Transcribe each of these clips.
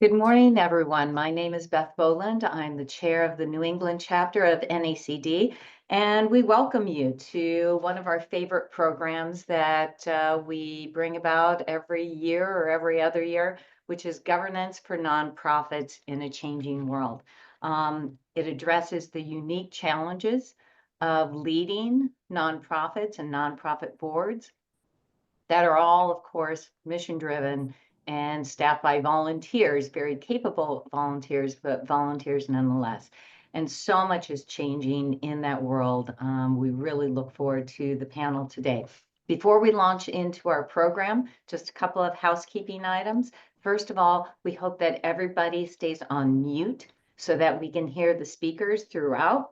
Good morning, everyone. My name is Beth Boland. I'm the chair of the New England chapter of NACD, and we welcome you to one of our favorite programs that we bring about every year or every other year, which is Governance for Nonprofits in a Changing World. It addresses the unique challenges of leading nonprofits and nonprofit boards that are all, of course, mission-driven and staffed by volunteers, very capable volunteers, but volunteers nonetheless. And so much is changing in that world. We really look forward to the panel today. Before we launch into our program, just a couple of housekeeping items. First of all, we hope that everybody stays on mute so that we can hear the speakers throughout.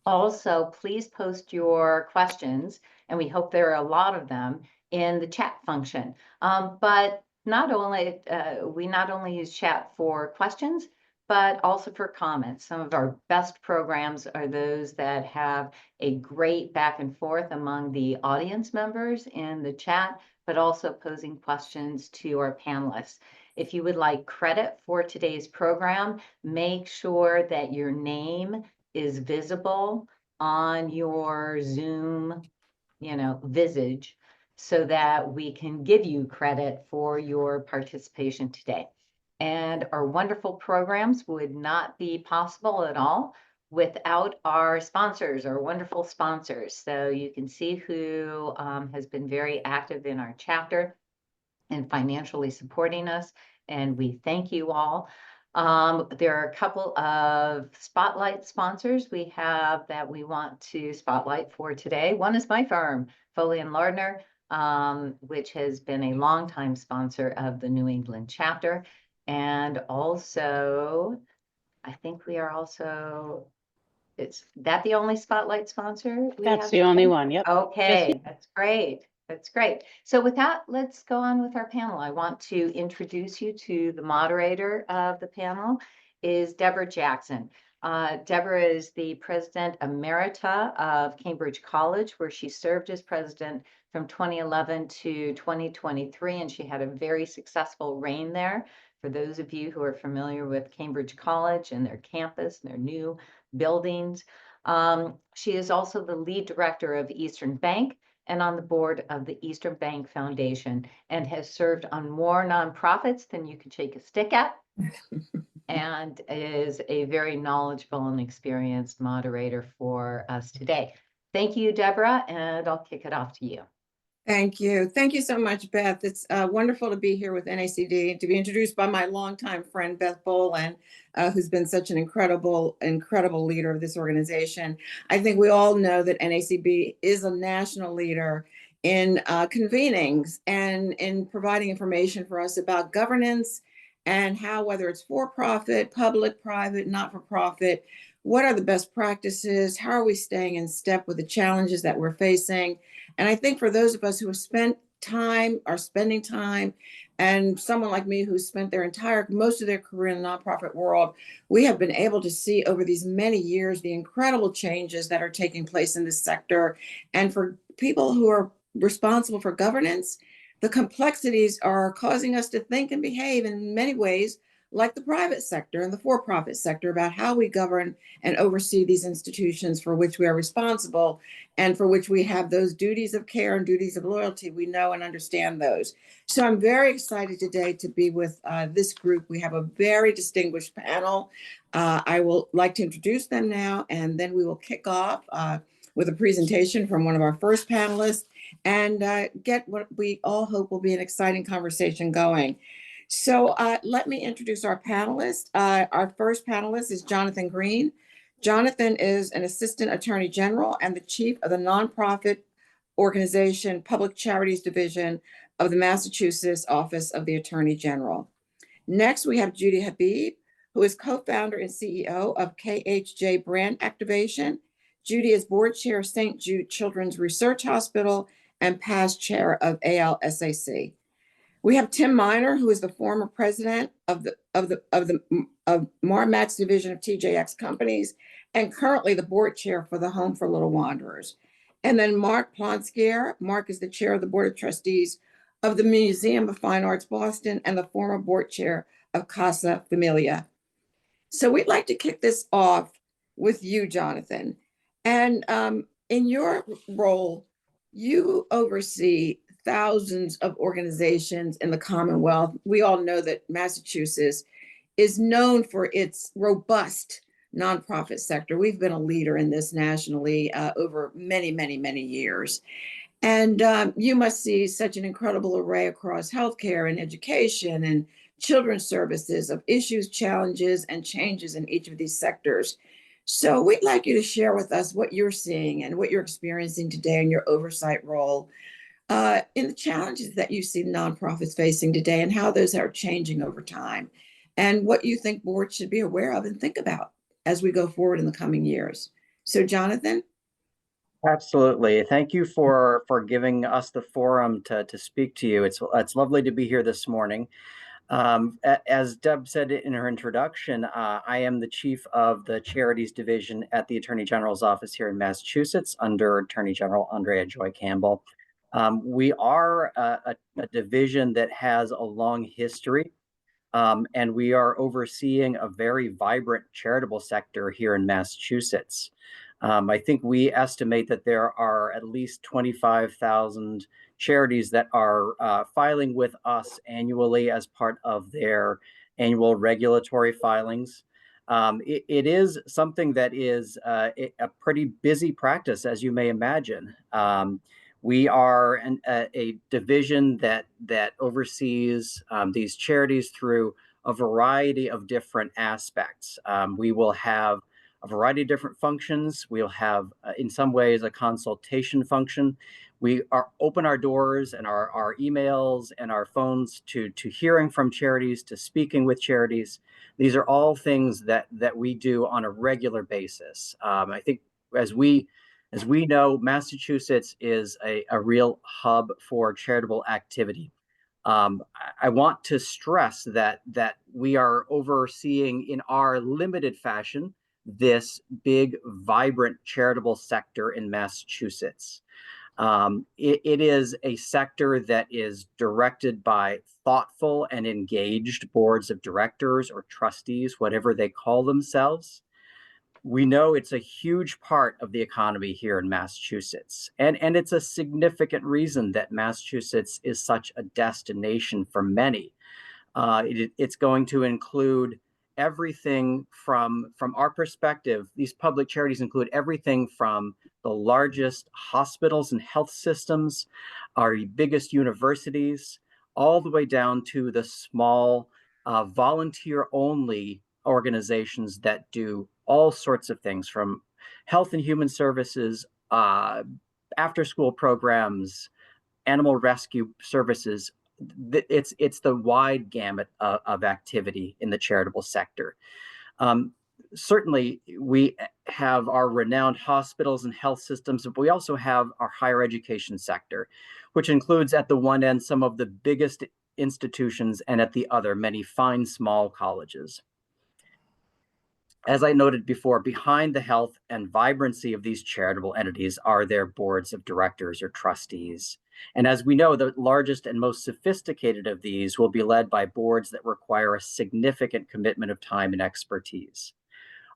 Also, please post your questions, and we hope there are a lot of them in the chat function. But not only we not only use chat for questions, but also for comments. Some of our best programs are those that have a great back and forth among the audience members in the chat, but also posing questions to our panelists. If you would like credit for today's program, make sure that your name is visible on your Zoom, visage, so that we can give you credit for your participation today. And our wonderful programs would not be possible at all without our sponsors, our wonderful sponsors. So you can see who has been very active in our chapter and financially supporting us, and we thank you all. There are a couple of spotlight sponsors we have that we want to spotlight for today. One is my firm, Foley and Lardner, which has been a longtime sponsor of the New England chapter. And also, I think we are also, is that the only spotlight sponsor we have? That's the only one, yep. Okay, that's great. That's great. So with that, let's go on with our panel. I want to introduce you to the moderator of the panel, is Deborah Jackson. Deborah is the president emerita of Cambridge College, where she served as president from 2011 to 2023, and she had a very successful reign there. For those of you who are familiar with Cambridge College and their campus and their new buildings. She is also the lead director of Eastern Bank and on the board of the Eastern Bank Foundation, and has served on more nonprofits than you can shake a stick at, and is a very knowledgeable and experienced moderator for us today. Thank you, Deborah, and I'll kick it off to you. Thank you. Thank you so much, Beth. It's wonderful to be here with NACD and to be introduced by my longtime friend, Beth Boland, who's been such an incredible leader of this organization. I think we all know that NACB is a national leader in convenings and in providing information for us about governance and how, whether it's for-profit, public, private, not-for-profit, what are the best practices? How are we staying in step with the challenges that we're facing? And I think for those of us who have spent time, are spending time, and someone like me who's spent most of their career in the nonprofit world, we have been able to see over these many years the incredible changes that are taking place in this sector. And for people who are responsible for governance, the complexities are causing us to think and behave in many ways like the private sector and the for-profit sector about how we govern and oversee these institutions for which we are responsible and for which we have those duties of care and duties of loyalty. We know and understand those. So I'm very excited today to be with this group. We have a very distinguished panel. I will like to introduce them now, and then we will kick off with a presentation from one of our first panelists and get what we all hope will be an exciting conversation going. So let me introduce our panelists. Our first panelist is Jonathan Green. Jonathan is an assistant attorney general and the chief of the nonprofit organization Public Charities Division of the Massachusetts Office of the Attorney General. Next, we have Judy Habib, who is co-founder and CEO of KHJ Brand Activation. Judy is board chair of St. Jude Children's Research Hospital and past chair of ALSAC. We have Tim Miner, who is the former president of Marmax division of TJX Companies and currently the board chair for the Home for Little Wanderers. And then Mark Plonskier. Mark is the chair of the board of trustees of the Museum of Fine Arts Boston and the former board chair of Casa Familia. So we'd like to kick this off with you, Jonathan. And in your role, you oversee thousands of organizations in the Commonwealth. We all know that Massachusetts is known for its robust nonprofit sector. We've been a leader in this nationally over many, many, many years. And you must see such an incredible array across healthcare and education and children's services of issues, challenges, and changes in each of these sectors. So we'd like you to share with us what you're seeing and what you're experiencing today in your oversight role in the challenges that you see nonprofits facing today and how those are changing over time, and what you think boards should be aware of and think about as we go forward in the coming years. So, Jonathan? Absolutely. Thank you for giving us the forum to speak to you. It's lovely to be here this morning. As Deb said in her introduction, I am the chief of the Charities Division at the Attorney General's office here in Massachusetts under Attorney General Andrea Joy Campbell. We are a division that has a long history, and we are overseeing a very vibrant charitable sector here in Massachusetts. I think we estimate that there are at least 25,000 charities that are filing with us annually as part of their annual regulatory filings. It is something that is a pretty busy practice, as you may imagine. We are a division that oversees these charities through a variety of different aspects. We will have a variety of different functions. We'll have, in some ways, a consultation function. We open our doors and our emails and our phones to hearing from charities, to speaking with charities. These are all things that we do on a regular basis. I think as we know, Massachusetts is a real hub for charitable activity. I want to stress that we are overseeing in our limited fashion this big, vibrant charitable sector in Massachusetts. It is a sector that is directed by thoughtful and engaged boards of directors or trustees, whatever they call themselves. We know it's a huge part of the economy here in Massachusetts, and it's a significant reason that Massachusetts is such a destination for many. It's going to include everything from our perspective. These public charities include everything from the largest hospitals and health systems, our biggest universities, all the way down to the small volunteer-only organizations that do all sorts of things, from health and human services, after-school programs, animal rescue services. It's the wide gamut of activity in the charitable sector. Certainly, we have our renowned hospitals and health systems, but we also have our higher education sector, which includes at the one end some of the biggest institutions, and at the other many fine small colleges. As I noted before, behind the health and vibrancy of these charitable entities are their boards of directors or trustees. And as we know, the largest and most sophisticated of these will be led by boards that require a significant commitment of time and expertise.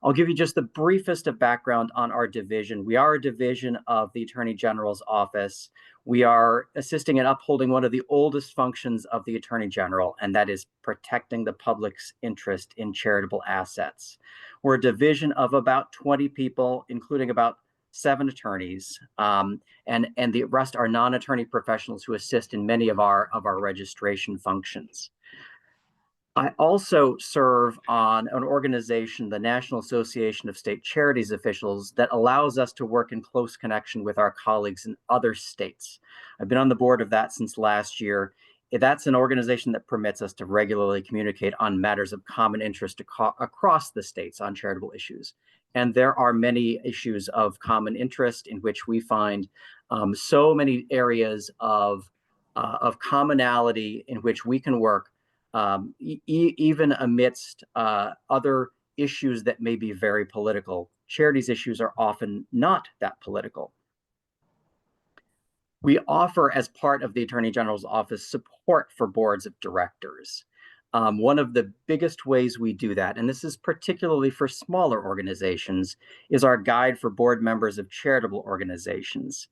I'll give you just the briefest of background on our division. We are a division of the Attorney General's office. We are assisting in upholding one of the oldest functions of the Attorney General, and that is protecting the public's interest in charitable assets. We're a division of about 20 people, including about 7 attorneys, and the rest are non-attorney professionals who assist in many of our registration functions. I also serve on an organization, the National Association of State Charities Officials, that allows us to work in close connection with our colleagues in other states. I've been on the board of that since last year. That's an organization that permits us to regularly communicate on matters of common interest across the states on charitable issues. And there are many issues of common interest in which we find so many areas of commonality in which we can work, even amidst other issues that may be very political. Charities issues are often not that political. We offer, as part of the Attorney General's office, support for boards of directors. One of the biggest ways we do that, and this is particularly for smaller organizations, is our guide for board members of charitable organizations.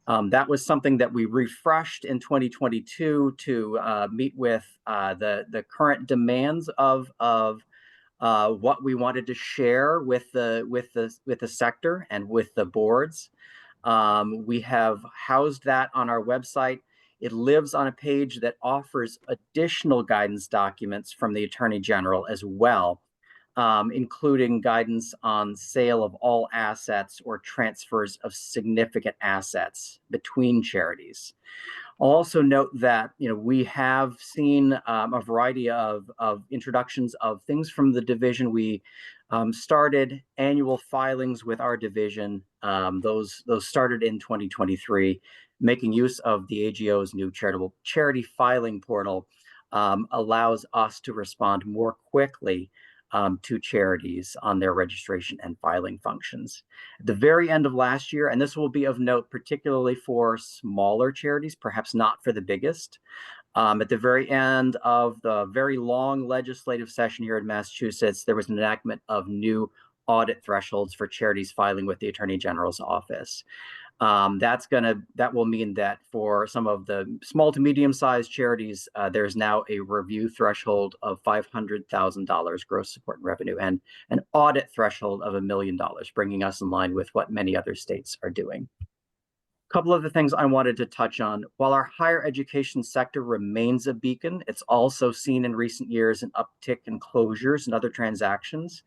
That was something that we refreshed in 2022 to meet with the current demands of what we wanted to share with the sector and with the boards. We have housed that on our website. It lives on a page that offers additional guidance documents from the Attorney General as well, including guidance on sale of all assets or transfers of significant assets between charities. I'll also note that we have seen a variety of introductions of things from the division. We started annual filings with our division. Those started in 2023, making use of the AGO's new charity filing portal. Allows us to respond more quickly to charities on their registration and filing functions. At the very end of last year, and this will be of note particularly for smaller charities, perhaps not for the biggest, at the very end of the very long legislative session here in Massachusetts, there was an enactment of new audit thresholds for charities filing with the Attorney General's office. That will mean that for some of the small to medium-sized charities, there's now a review threshold of $500,000 gross support and revenue, and an audit threshold of $1 million, bringing us in line with what many other states are doing. A couple of the things I wanted to touch on. While our higher education sector remains a beacon, it's also seen in recent years an uptick in closures and other transactions.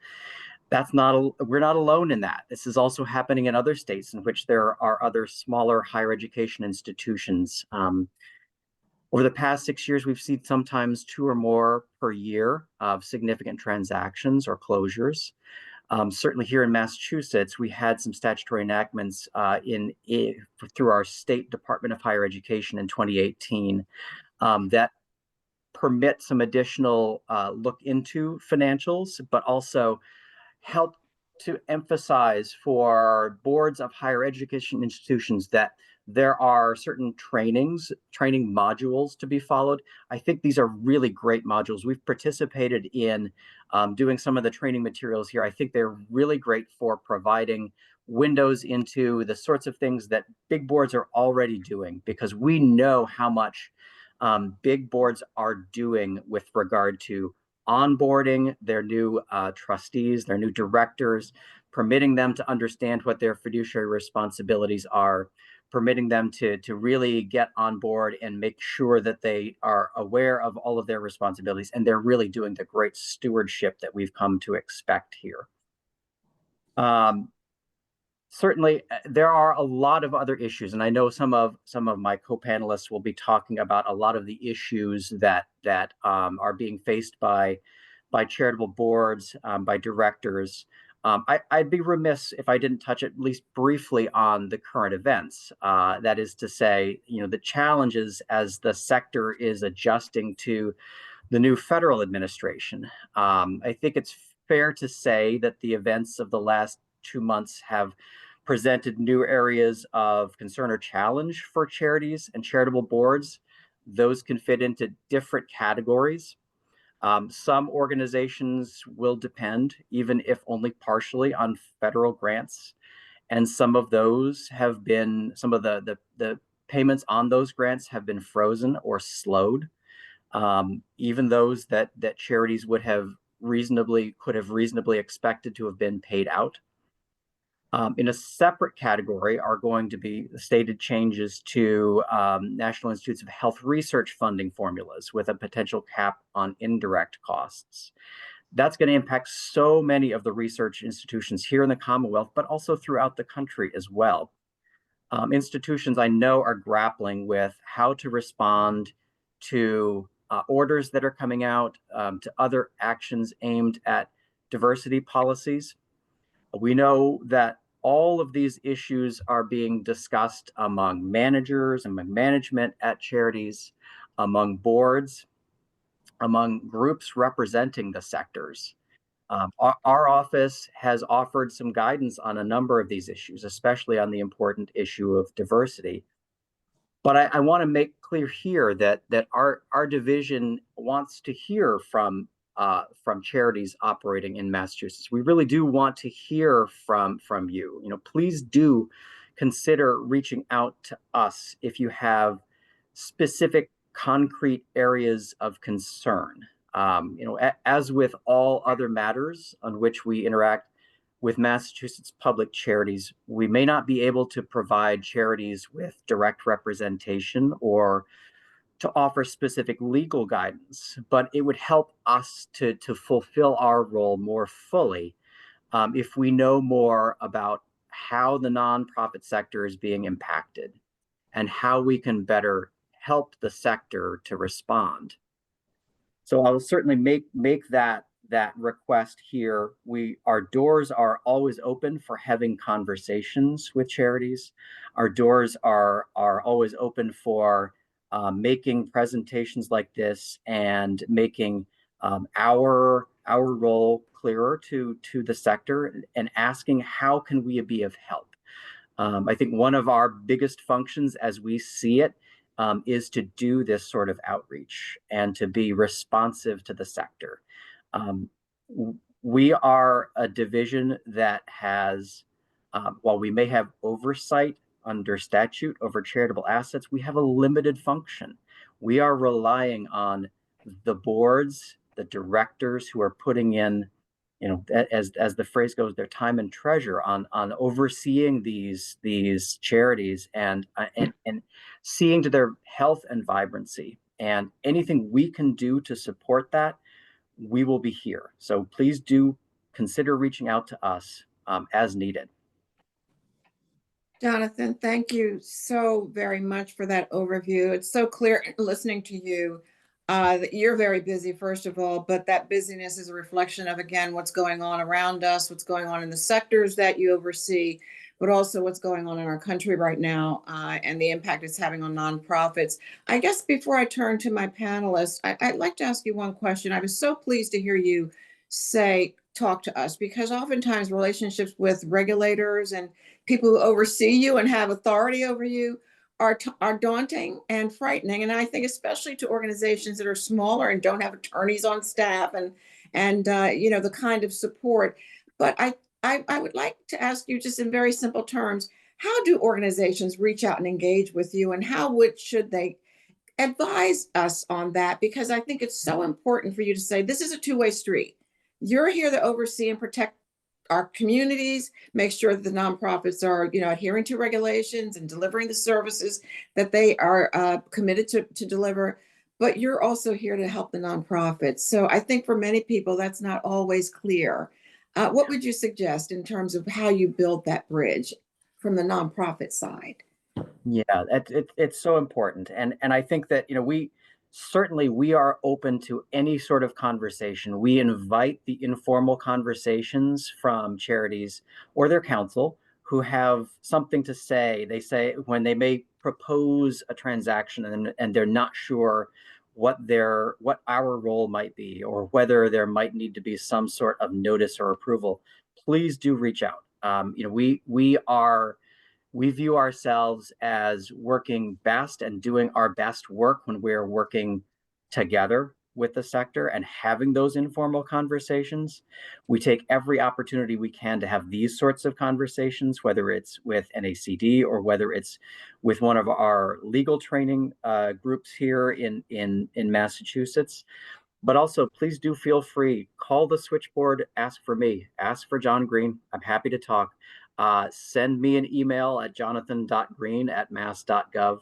We're not alone in that. This is also happening in other states in which there are other smaller higher education institutions. Over the past 6 years, we've seen sometimes 2 or more per year of significant transactions or closures. Certainly here in Massachusetts, we had some statutory enactments through our State Department of Higher Education in 2018 that permit some additional look into financials, but also help to emphasize for boards of higher education institutions that there are certain training modules to be followed. I think these are really great modules. We've participated in doing some of the training materials here. I think they're really great for providing windows into the sorts of things that big boards are already doing, because we know how much big boards are doing with regard to onboarding their new trustees, their new directors, permitting them to understand what their fiduciary responsibilities are, permitting them to really get on board and make sure that they are aware of all of their responsibilities, and they're really doing the great stewardship that we've come to expect here. Certainly, there are a lot of other issues, and I know some of my co-panelists will be talking about a lot of the issues that are being faced by charitable boards, by directors. I'd be remiss if I didn't touch at least briefly on the current events. That is to say, the challenges as the sector is adjusting to the new federal administration. I think it's fair to say that the events of the last 2 months have presented new areas of concern or challenge for charities and charitable boards. Those can fit into different categories. Some organizations will depend, even if only partially, on federal grants. And some of those have been, some of the payments on those grants have been frozen or slowed. Even those that charities could have reasonably expected to have been paid out. In a separate category are going to be stated changes to National Institutes of Health research funding formulas with a potential cap on indirect costs. That's going to impact so many of the research institutions here in the Commonwealth, but also throughout the country as well. Institutions I know are grappling with how to respond to orders that are coming out, to other actions aimed at diversity policies. We know that all of these issues are being discussed among managers, among management at charities, among boards, among groups representing the sectors. Our office has offered some guidance on a number of these issues, especially on the important issue of diversity. But I want to make clear here that our division wants to hear from charities operating in Massachusetts. We really do want to hear from you. Please do consider reaching out to us if you have specific concrete areas of concern. As with all other matters on which we interact with Massachusetts public charities, we may not be able to provide charities with direct representation or to offer specific legal guidance, but it would help us to fulfill our role more fully if we know more about how the nonprofit sector is being impacted and how we can better help the sector to respond. So I will certainly make that request here. Our doors are always open for having conversations with charities. Our doors are always open for making presentations like this and making our role clearer to the sector and asking how can we be of help. I think one of our biggest functions as we see it is to do this sort of outreach and to be responsive to the sector. We are a division that has, while we may have oversight under statute over charitable assets, we have a limited function. We are relying on the boards, the directors who are putting in, as the phrase goes, their time and treasure on overseeing these charities and seeing to their health and vibrancy. And anything we can do to support that, we will be here. So please do consider reaching out to us as needed. Jonathan, thank you so very much for that overview. It's so clear listening to you that you're very busy, first of all, but that busyness is a reflection of, again, what's going on around us, what's going on in the sectors that you oversee, but also what's going on in our country right now and the impact it's having on nonprofits. I guess before I turn to my panelists, I'd like to ask you one question. I was so pleased to hear you say, talk to us, because oftentimes relationships with regulators and people who oversee you and have authority over you are daunting and frightening. And I think especially to organizations that are smaller and don't have attorneys on staff and the kind of support. But I would like to ask you, just in very simple terms, how do organizations reach out and engage with you, and how should they advise us on that? Because I think it's so important for you to say, this is a two-way street. You're here to oversee and protect our communities, make sure that the nonprofits are, adhering to regulations and delivering the services that they are committed to deliver. But you're also here to help the nonprofits. So I think for many people, that's not always clear. What would you suggest in terms of how you build that bridge from the nonprofit side? Yeah, it's so important. And I think that, we are open to any sort of conversation. We invite the informal conversations from charities or their counsel who have something to say. They say when they may propose a transaction and they're not sure what our role might be, or whether there might need to be some sort of notice or approval, please do reach out. We view ourselves as working best and doing our best work when we're working together with the sector and having those informal conversations. We take every opportunity we can to have these sorts of conversations, whether it's with NACD or whether it's with one of our legal training groups here in Massachusetts. But also, please do feel free, call the switchboard, ask for me, ask for John Green. I'm happy to talk. Send me an email at jonathan.green@mass.gov.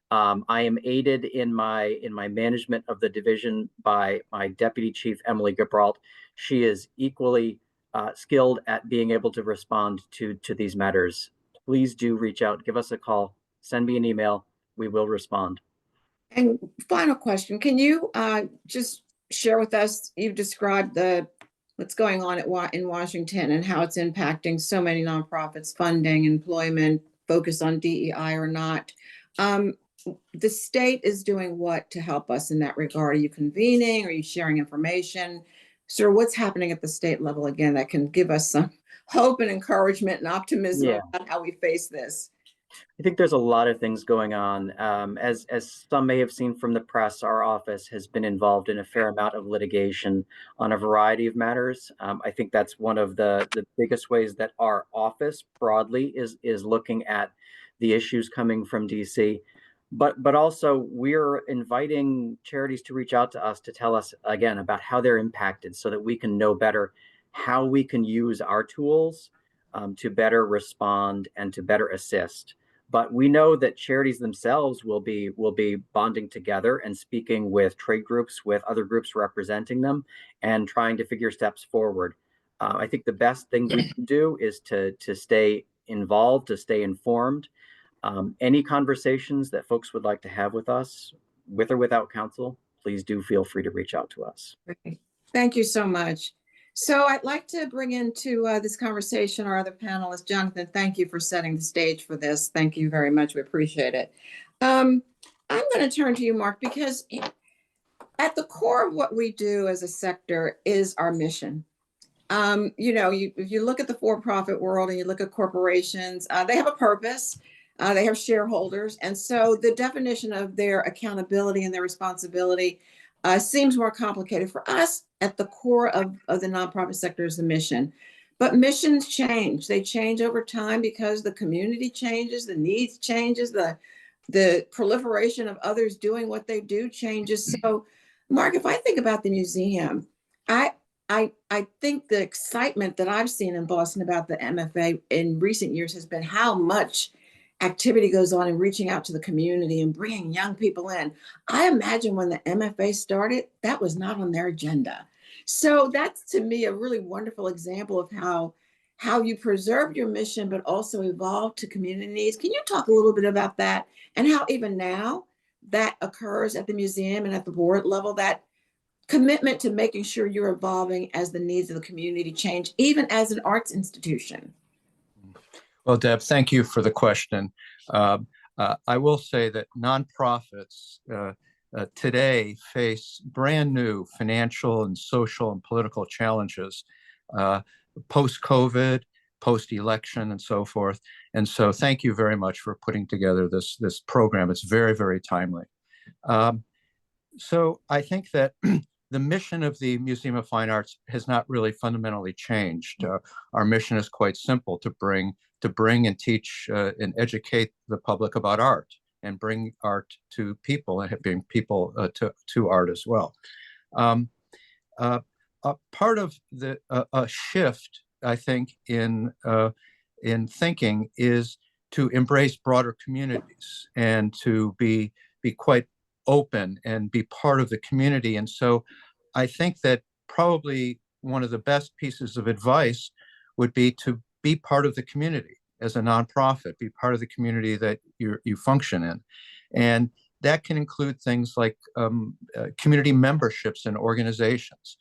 I am aided in my management of the division by my deputy chief, Emily Gibralt. She is equally skilled at being able to respond to these matters. Please do reach out, give us a call, send me an email. We will respond. And final question, can you just share with us, you've described what's going on in Washington and how it's impacting so many nonprofits, funding, employment, focus on DEI or not. The state is doing what to help us in that regard? Are you convening? Are you sharing information? So what's happening at the state level, again, that can give us some hope and encouragement and optimism about how we face this? I think there's a lot of things going on. As some may have seen from the press, our office has been involved in a fair amount of litigation on a variety of matters. I think that's one of the biggest ways that our office broadly is looking at the issues coming from DC. But also we're inviting charities to reach out to us to tell us again about how they're impacted so that we can know better how we can use our tools to better respond and to better assist. But we know that charities themselves will be bonding together and speaking with trade groups, with other groups representing them, and trying to figure steps forward. I think the best thing we can do is to stay involved, to stay informed. Any conversations that folks would like to have with us, with or without counsel, please do feel free to reach out to us. Great. Thank you so much. So I'd like to bring into this conversation our other panelists. Jonathan, thank you for setting the stage for this. Thank you very much. We appreciate it. I'm going to turn to you, Mark, because at the core of what we do as a sector is our mission. If you look at the for-profit world and you look at corporations, they have a purpose. They have shareholders. And so the definition of their accountability and their responsibility seems more complicated. For us. At the core of the nonprofit sector is the mission. But missions change. They change over time because the community changes, the needs changes, the proliferation of others doing what they do changes. So, Mark, if I think about the museum, I think the excitement that I've seen in Boston about the MFA in recent years has been how much activity goes on in reaching out to the community and bringing young people in. I imagine when the MFA started, that was not on their agenda. So that's to me a really wonderful example of how you preserved your mission, but also evolved to community needs. Can you talk a little bit about that and how even now that occurs at the museum and at the board level, that commitment to making sure you're evolving as the needs of the community change, even as an arts institution? Well, Deb, thank you for the question. I will say that nonprofits today face brand new financial and social and political challenges, post-COVID, post-election, and so forth. And so thank you very much for putting together this program. It's very, very timely. So I think that the mission of the Museum of Fine Arts has not really fundamentally changed. Our mission is quite simple: to bring and teach and educate the public about art, and bring art to people, and bring people to art as well. Part of the shift, I think, in thinking is to embrace broader communities and to be quite open and be part of the community. And so I think that probably one of the best pieces of advice would be to be part of the community as a nonprofit, be part of the community that you function in. And that can include things like community memberships in organizations.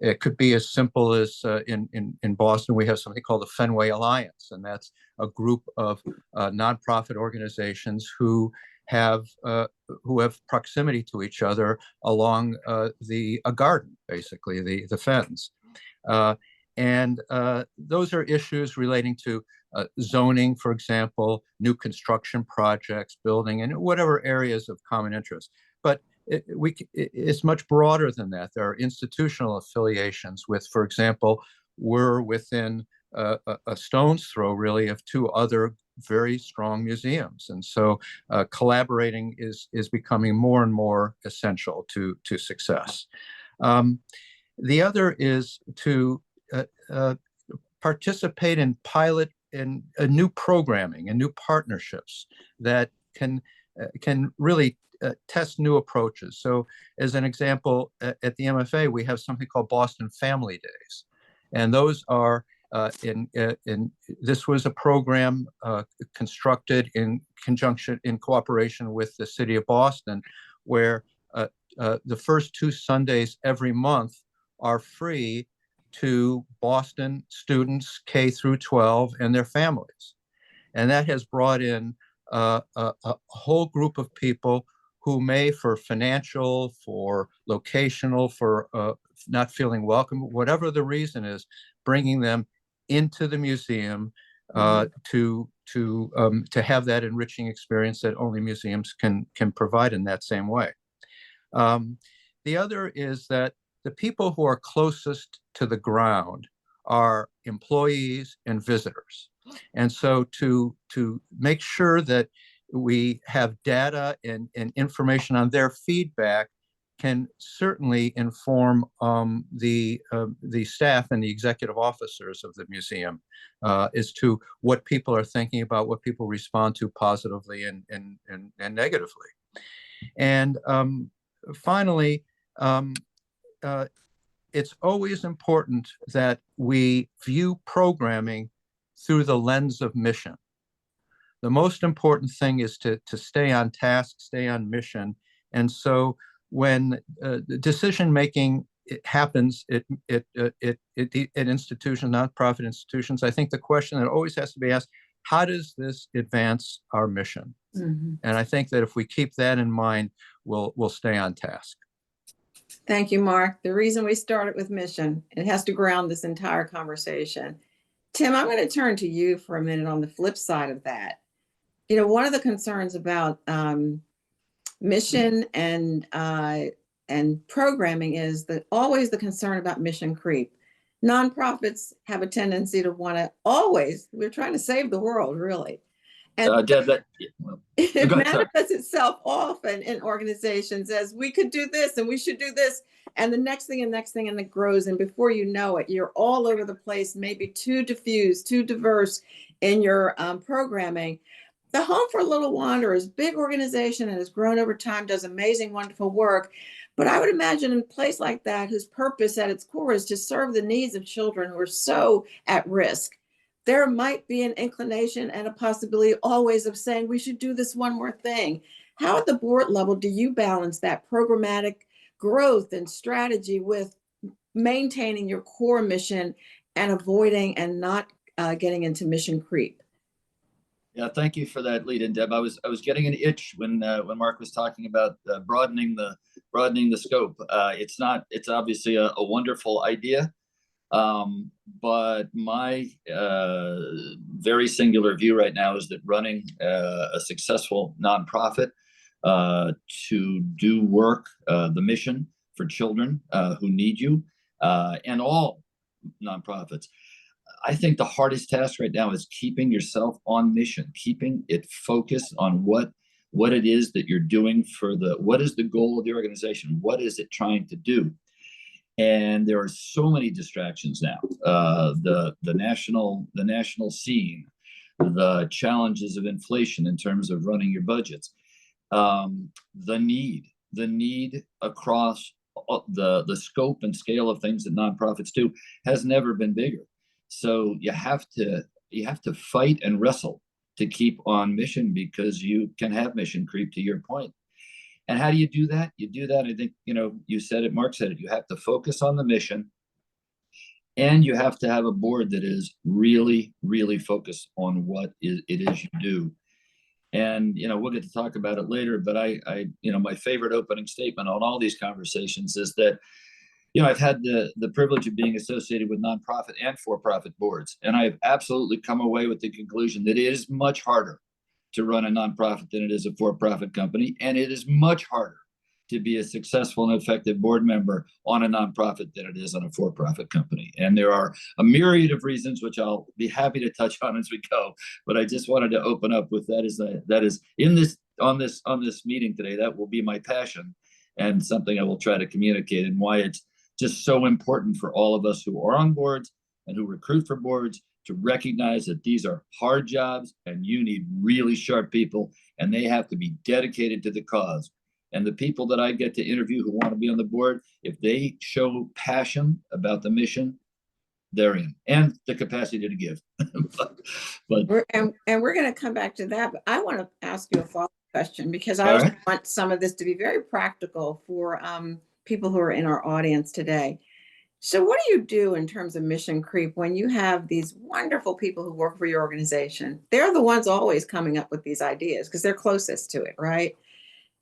It could be as simple as in Boston, we have something called the Fenway Alliance, and that's a group of nonprofit organizations who have proximity to each other along a garden, basically the fens. And those are issues relating to zoning, for example, new construction projects, building, and whatever areas of common interest. But it's much broader than that. There are institutional affiliations with, for example, we're within a stone's throw, really, of two other very strong museums. And so collaborating is becoming more and more essential to success. The other is to participate in pilot and new programming and new partnerships that can really test new approaches. So as an example, at the MFA, we have something called Boston Family Days. And those are this was a program constructed in cooperation with the city of Boston, where the first 2 Sundays every month are free to Boston students K through 12 and their families. And that has brought in a whole group of people who may, for financial, for locational, for not feeling welcome, whatever the reason is, bringing them into the museum to have that enriching experience that only museums can provide in that same way. The other is that the people who are closest to the ground are employees and visitors. And so to make sure that we have data and information on their feedback can certainly inform the staff and the executive officers of the museum as to what people are thinking about, what people respond to positively and negatively. And finally, it's always important that we view programming through the lens of mission. The most important thing is to stay on task, stay on mission. And so when decision making happens at institutions, nonprofit institutions, I think the question that always has to be asked, how does this advance our mission? Mm-hmm. And I think that if we keep that in mind, we'll stay on task. Thank you, Mark. The reason we started with mission, it has to ground this entire conversation. Tim, I'm going to turn to you for a minute on the flip side of that. You know, one of the concerns about mission and programming is that always the concern about mission creep. Nonprofits have a tendency to want to always, we're trying to save the world, really. And Deb, it manifests itself often in organizations as we could do this and we should do this. And the next thing, and it grows. And before you know it, you're all over the place, maybe too diffused, too diverse in your programming. The Home for Little Wanderers, big organization and has grown over time, does amazing, wonderful work. But I would imagine in a place like that, whose purpose at its core is to serve the needs of children who are so at risk, there might be an inclination and a possibility always of saying we should do this one more thing. How at the board level do you balance that programmatic growth and strategy with maintaining your core mission and avoiding and not getting into mission creep? Yeah, thank you for that lead in, Deb. I was getting an itch when Mark was talking about broadening the scope. It's obviously a wonderful idea. But my very singular view right now is that running a successful nonprofit to do work, the mission for children who need you, and all nonprofits, I think the hardest task right now is keeping yourself on mission, keeping it focused on what it is that you're doing what is the goal of the organization? What is it trying to do? And there are so many distractions now. The national scene, the challenges of inflation in terms of running your budgets, the need across the scope and scale of things that nonprofits do has never been bigger. So you have to fight and wrestle to keep on mission, because you can have mission creep, to your point. And how do you do that? You do that, I think, you said it, Mark said it, you have to focus on the mission, and you have to have a board that is really, really focused on what it is you do. And, we'll get to talk about it later, but I my favorite opening statement on all these conversations is that, I've had the privilege of being associated with nonprofit and for-profit boards, and I've absolutely come away with the conclusion that it is much harder to run a nonprofit than it is a for-profit company. And it is much harder to be a successful and effective board member on a nonprofit than it is on a for-profit company. And there are a myriad of reasons, which I'll be happy to touch on as we go. But I just wanted to open up with that is on this meeting today, that will be my passion and something I will try to communicate, and why it's just so important for all of us who are on boards and who recruit for boards to recognize that these are hard jobs and you need really sharp people, and they have to be dedicated to the cause. And the people that I get to interview who want to be on the board, if they show passion about the mission, they're in, and the capacity to give. We're going to come back to that, but I want to ask you a follow-up question, because I also want some of this to be very practical for people who are in our audience today. So what do you do in terms of mission creep when you have these wonderful people who work for your organization? They're the ones always coming up with these ideas because they're closest to it, right?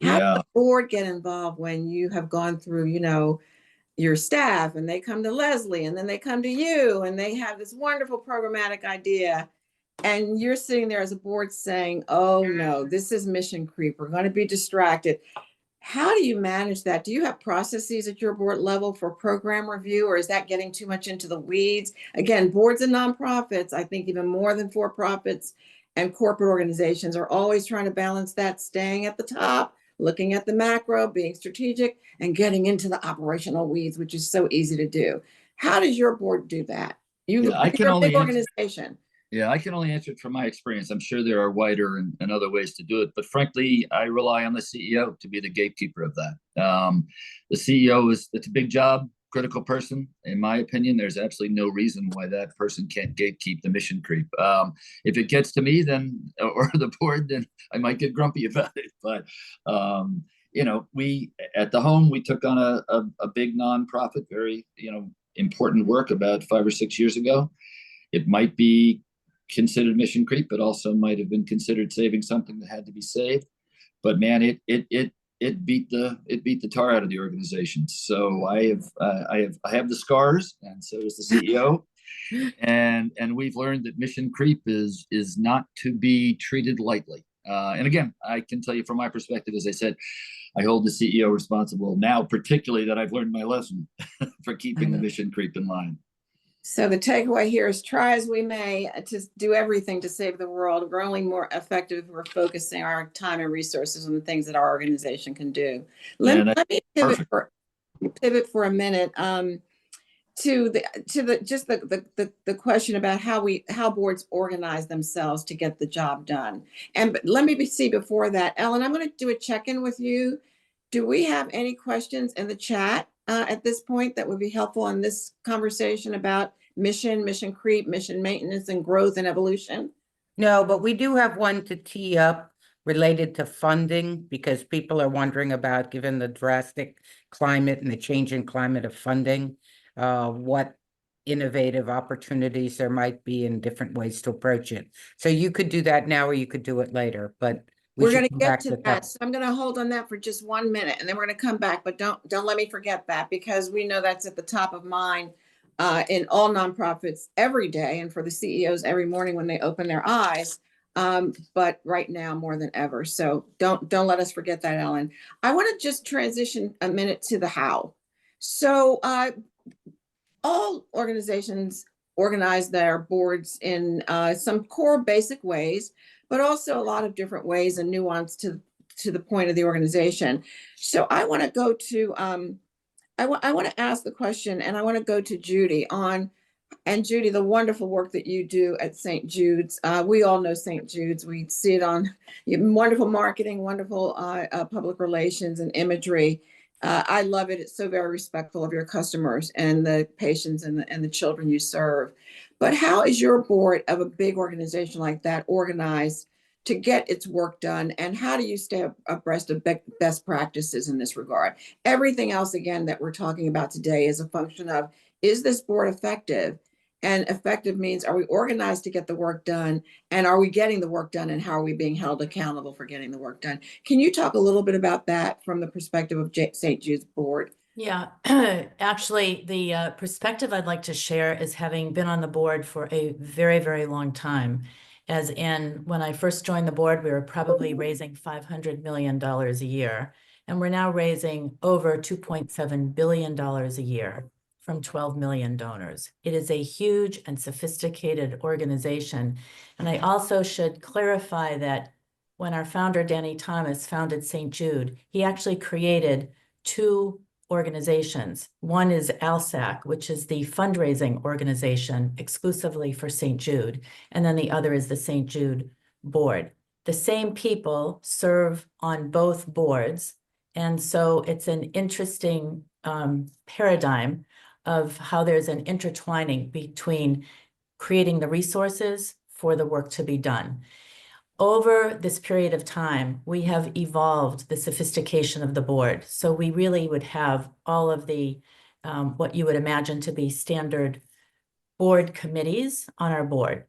How does the board get involved when you have gone through, your staff, and they come to Leslie, and then they come to you, and they have this wonderful programmatic idea, and you're sitting there as a board saying, oh no, this is mission creep. We're going to be distracted. How do you manage that? Do you have processes at your board level for program review, or is that getting too much into the weeds? Again, boards and nonprofits, I think even more than for-profits and corporate organizations are always trying to balance that, staying at the top, looking at the macro, being strategic, and getting into the operational weeds, which is so easy to do. How does your board do that? Yeah, I can You're a only big answer- organization. Yeah, I can only answer it from my experience. I'm sure there are wider and other ways to do it, but frankly, I rely on the CEO to be the gatekeeper of that. The CEO it's a big job, critical person. In my opinion, there's absolutely no reason why that person can't gatekeep the mission creep. If it gets to me, then or the board, then I might get grumpy about it. But we at the home we took on a big nonprofit, very important work about 5 or 6 years ago. It might be considered mission creep, but also might have been considered saving something that had to be saved. But man, it beat the tar out of the organization. So I have the scars, and so does the CEO. and we've learned that mission creep is not to be treated lightly. And again, I can tell you from my perspective, as I said, I hold the CEO responsible now, particularly that I've learned my lesson for keeping the mission creep in line. So the takeaway here is try as we may to do everything to save the world. We're only more effective if we're focusing our time and resources on the things that our organization can do. Let me pivot for a minute to the question about how boards organize themselves to get the job done. And let me see before that, Ellen, I'm going to do a check-in with you. Do we have any questions in the chat at this point that would be helpful in this conversation about mission creep, mission maintenance, and growth and evolution? No, but we do have one to tee up related to funding, because people are wondering about, given the drastic climate and the changing climate of funding, what innovative opportunities there might be in different ways to approach it. So you could do that now, or you could do it later, but we're going to get to that. So I'm going to hold on that for just 1 minute, and then we're going to come back. But don't let me forget that, because we know that's at the top of mind in all nonprofits every day, and for the CEOs every morning when they open their eyes. But right now more than ever. So don't let us forget that, Ellen. I want to just transition a minute to the how. So all organizations organize their boards in some core basic ways, but also a lot of different ways and nuance to the point of the organization. So I want to go to, I want to ask the question, and I want to go to Judy and Judy, the wonderful work that you do at St. Jude's. We all know St. Jude's. We see it on wonderful marketing, wonderful public relations and imagery. I love it. It's so very respectful of your customers and the patients and the children you serve. But how is your board of a big organization like that organized to get its work done? And how do you stay abreast of best practices in this regard? Everything else, again, that we're talking about today is a function of, is this board effective? And effective means, are we organized to get the work done? And are we getting the work done? And how are we being held accountable for getting the work done? Can you talk a little bit about that from the perspective of St. Jude's board? Yeah, actually, the perspective I'd like to share is having been on the board for a very, very long time. As in, when I first joined the board, we were probably raising $500 million a year. And we're now raising over $2.7 billion a year from 12 million donors. It is a huge and sophisticated organization. And I also should clarify that when our founder, Danny Thomas, founded St. Jude, he actually created 2 organizations. One is ALSAC, which is the fundraising organization exclusively for St. Jude. And then the other is the St. Jude board. The same people serve on both boards. And so it's an interesting paradigm of how there's an intertwining between creating the resources for the work to be done. Over this period of time, we have evolved the sophistication of the board. So we really would have all of the, what you would imagine to be standard board committees on our board.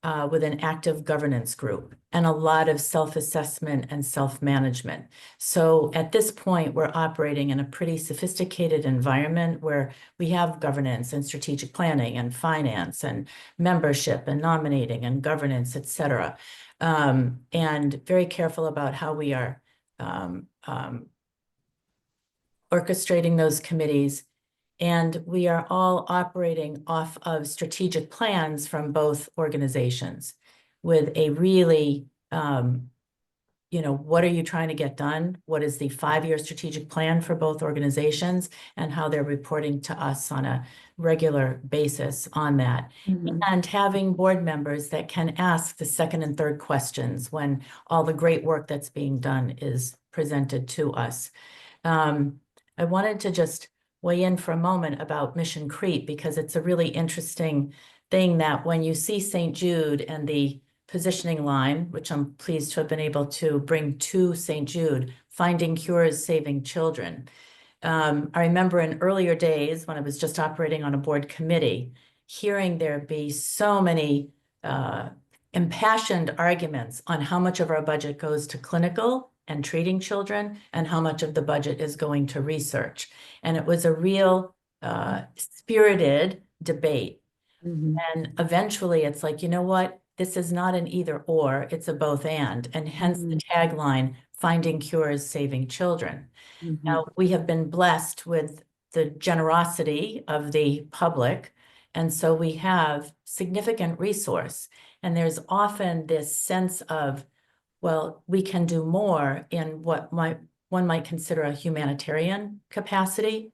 with an active governance group and a lot of self-assessment and self-management. So at this point, we're operating in a pretty sophisticated environment where we have governance and strategic planning and finance and membership and nominating and governance, et cetera. And very careful about how we are orchestrating those committees. And we are all operating off of strategic plans from both organizations with a really, what are you trying to get done? What is the 5-year strategic plan for both organizations and how they're reporting to us on a regular basis on that. And having board members that can ask the second and third questions when all the great work that's being done is presented to us. I wanted to just weigh in for a moment about mission creep, because it's a really interesting thing that when you see St. Jude and the positioning line, which I'm pleased to have been able to bring to St. Jude, finding cures, saving children. I remember in earlier days when I was just operating on a board committee, hearing there be so many impassioned arguments on how much of our budget goes to clinical and treating children and how much of the budget is going to research. And it was a real spirited debate. And eventually it's like, you know what? This is not an either or, it's a both and hence the tagline, finding cures, saving children. Now, we have been blessed with the generosity of the public. And so we have significant resource. And there's often this sense of, well, we can do more in what one might consider a humanitarian capacity.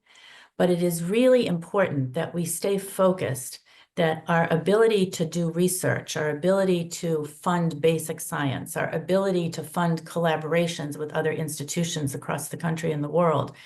But it is really important that we stay focused, that our ability to do research, our ability to fund basic science, our ability to fund collaborations with other institutions across the country and the world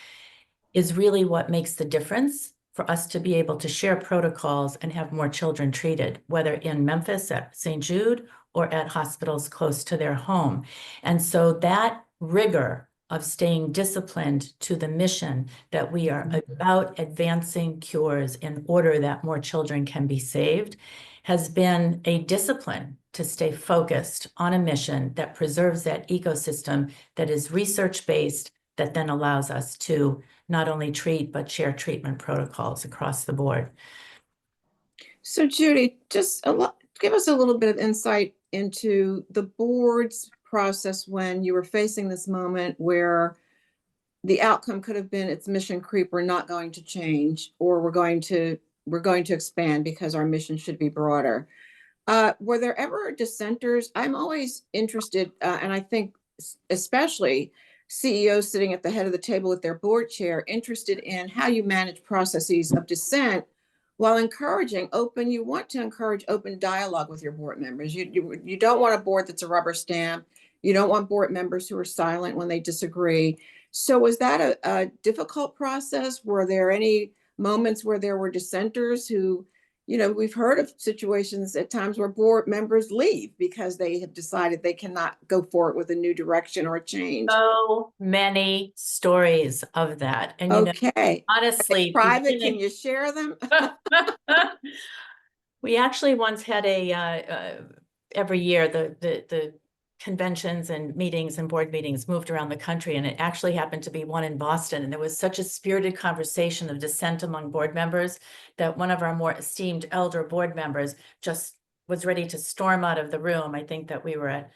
is really what makes the difference for us to be able to share protocols and have more children treated, whether in Memphis at St. Jude or at hospitals close to their home. And so that rigor of staying disciplined to the mission that we are about advancing cures in order that more children can be saved has been a discipline to stay focused on a mission that preserves that ecosystem that is research-based, that then allows us to not only treat, but share treatment protocols across the board. So Judy, just give us a little bit of insight into the board's process when you were facing this moment where the outcome could have been it's mission creep, we're not going to change, or we're going to expand because our mission should be broader. Were there ever dissenters? I'm always interested, and I think especially CEOs sitting at the head of the table with their board chair, interested in how you manage processes of dissent while you want to encourage open dialogue with your board members. You don't want a board that's a rubber stamp. You don't want board members who are silent when they disagree. So was that a difficult process? Were there any moments where there were dissenters who, we've heard of situations at times where board members leave because they have decided they cannot go forward with a new direction or a change? So many stories of that. And Okay. honestly, Private, can you share them? We actually once had every year the conventions and meetings and board meetings moved around the country, and it actually happened to be one in Boston. And there was such a spirited conversation of dissent among board members that one of our more esteemed elder board members just was ready to storm out of the room. I think that we were at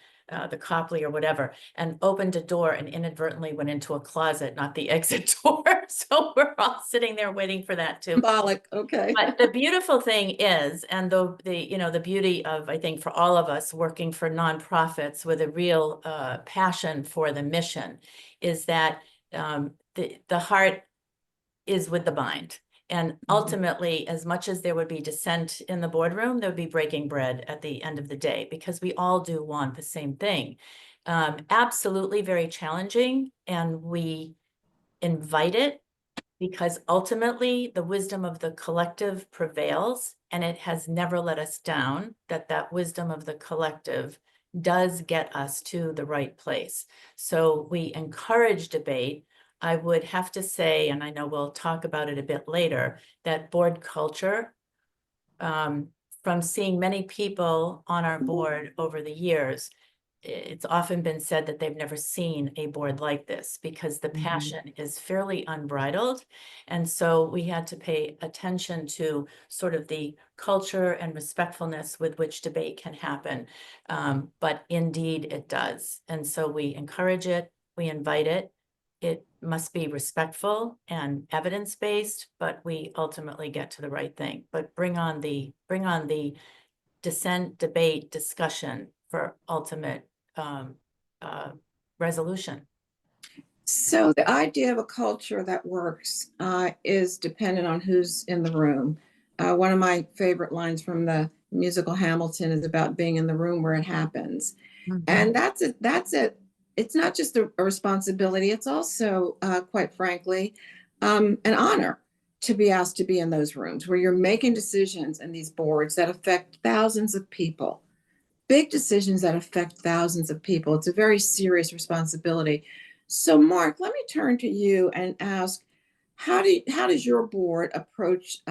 the Copley or whatever, and opened a door and inadvertently went into a closet, not the exit door. So we're all sitting there waiting for that too. Symbolic, okay. But the beautiful thing is, and the beauty of, I think, for all of us working for nonprofits with a real passion for the mission, is that the heart is with the mind. And ultimately, as much as there would be dissent in the boardroom, there would be breaking bread at the end of the day, because we all do want the same thing. Absolutely very challenging, and we invite it because ultimately the wisdom of the collective prevails, and it has never let us down, that wisdom of the collective does get us to the right place. So we encourage debate. I would have to say, and I know we'll talk about it a bit later, that board culture from seeing many people on our board over the years, it's often been said that they've never seen a board like this because the passion is fairly unbridled. And so we had to pay attention to sort of the culture and respectfulness with which debate can happen. But indeed it does. And so we encourage it, we invite it. It must be respectful and evidence-based, but we ultimately get to the right thing. But bring on the dissent, debate, discussion for ultimate resolution. So the idea of a culture that works is dependent on who's in the room. One of my favorite lines from the musical Hamilton is about being in the room where it happens. And that's it. It's not just a responsibility. It's also, quite frankly, an honor to be asked to be in those rooms where you're making decisions in these boards that affect thousands of people. Big decisions that affect thousands of people. It's a very serious responsibility. So, Mark, let me turn to you and ask, how does your board approach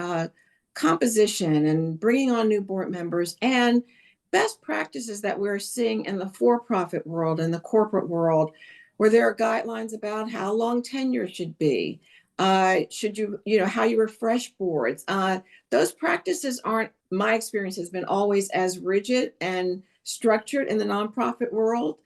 composition and bringing on new board members and best practices that we're seeing in the for-profit world and the corporate world, where there are guidelines about how long tenure should be, should how you refresh boards. Those practices aren't, my experience has been always as rigid and structured in the nonprofit world,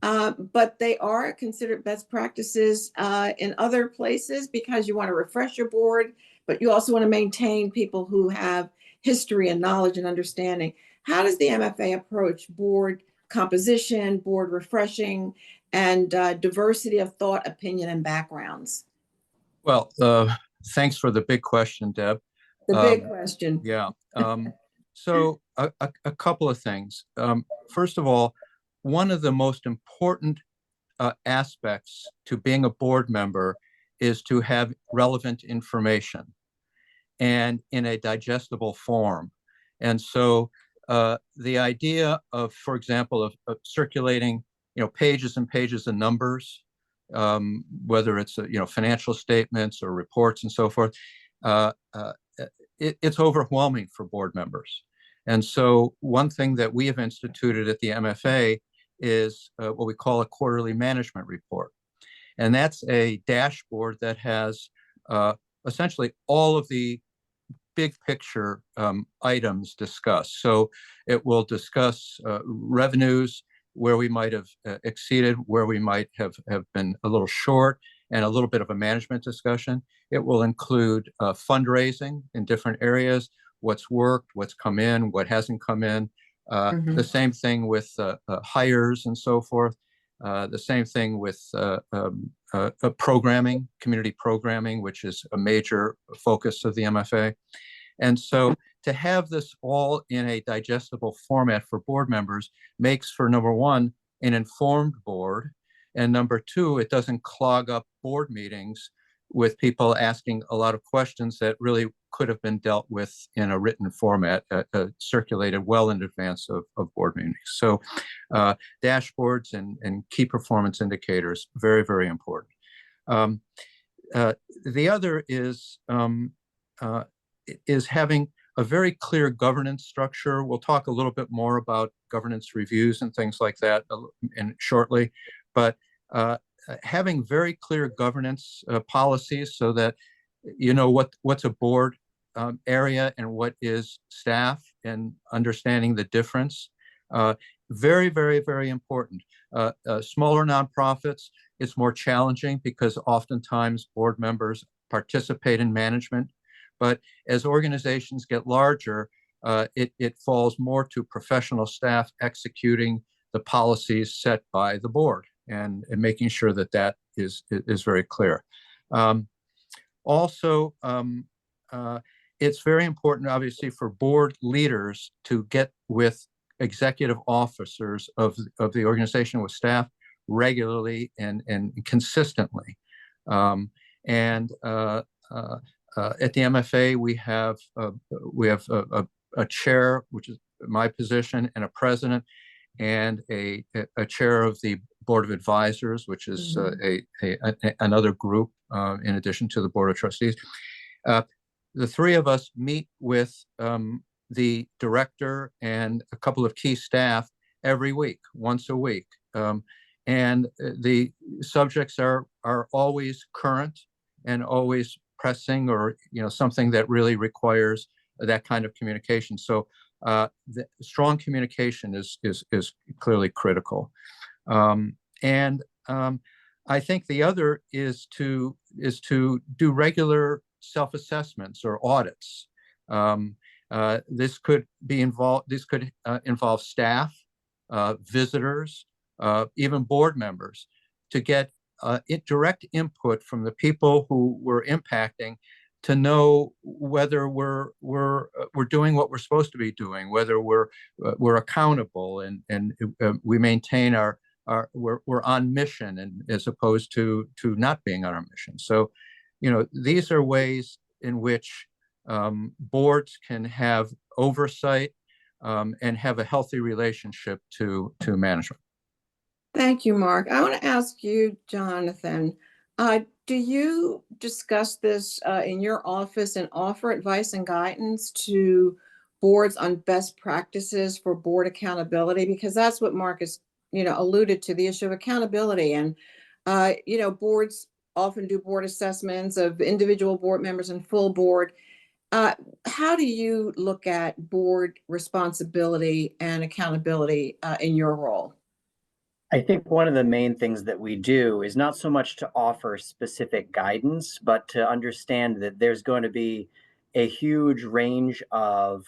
but they are considered best practices in other places because you want to refresh your board, but you also want to maintain people who have history and knowledge and understanding. How does the MFA approach board composition, board refreshing, and diversity of thought, opinion, and backgrounds? Well, thanks for the big question, Deb. The big question. Yeah. So a couple of things. First of all, one of the most important aspects to being a board member is to have relevant information and in a digestible form. And so the idea of, for example, of circulating, pages and pages of numbers, whether it's financial statements or reports and so forth, it's overwhelming for board members. And so one thing that we have instituted at the MFA is what we call a quarterly management report. And that's a dashboard that has essentially all of the big picture items discussed. So it will discuss revenues, where we might have exceeded, where we might have been a little short, and a little bit of a management discussion. It will include fundraising in different areas, what's worked, what's come in, what hasn't come in. The same thing with hires and so forth. The same thing with programming, community programming, which is a major focus of the MFA. And so to have this all in a digestible format for board members makes for, number one, an informed board, and number two, it doesn't clog up board meetings with people asking a lot of questions that really could have been dealt with in a written format, circulated well in advance of board meetings. So dashboards and key performance indicators, very, very important. The other is having a very clear governance structure. We'll talk a little bit more about governance reviews and things like that shortly, but having very clear governance policies so that you know what's a board area and what is staff, and understanding the difference. Very, very, very important. Smaller nonprofits, it's more challenging because oftentimes board members participate in management. But as organizations get larger, it falls more to professional staff executing the policies set by the board and making sure that that is very clear. Also, it's very important, obviously, for board leaders to get with executive officers of the organization, with staff, regularly and consistently. At the MFA, we have a chair, which is my position, and a president, and a chair of the board of advisors, which is another group in addition to the board of trustees. The three of us meet with the director and a couple of key staff every week, once a week. And the subjects are always current and always pressing, or something that really requires that kind of communication. So the strong communication is clearly critical. I think the other is to do regular self-assessments or audits. This could involve staff, visitors, even board members, to get direct input from the people who we're impacting, to know whether we're doing what we're supposed to be doing, whether we're accountable, and we maintain we're on mission, and as opposed to not being on our mission. So, these are ways in which boards can have oversight and have a healthy relationship to management. Thank you, Mark. I want to ask you, Jonathan, do you discuss this in your office and offer advice and guidance to boards on best practices for board accountability? Because that's what Mark has, alluded to, the issue of accountability. And, boards often do board assessments of individual board members and full board. How do you look at board responsibility and accountability in your role? I think one of the main things that we do is not so much to offer specific guidance, but to understand that there's going to be a huge range of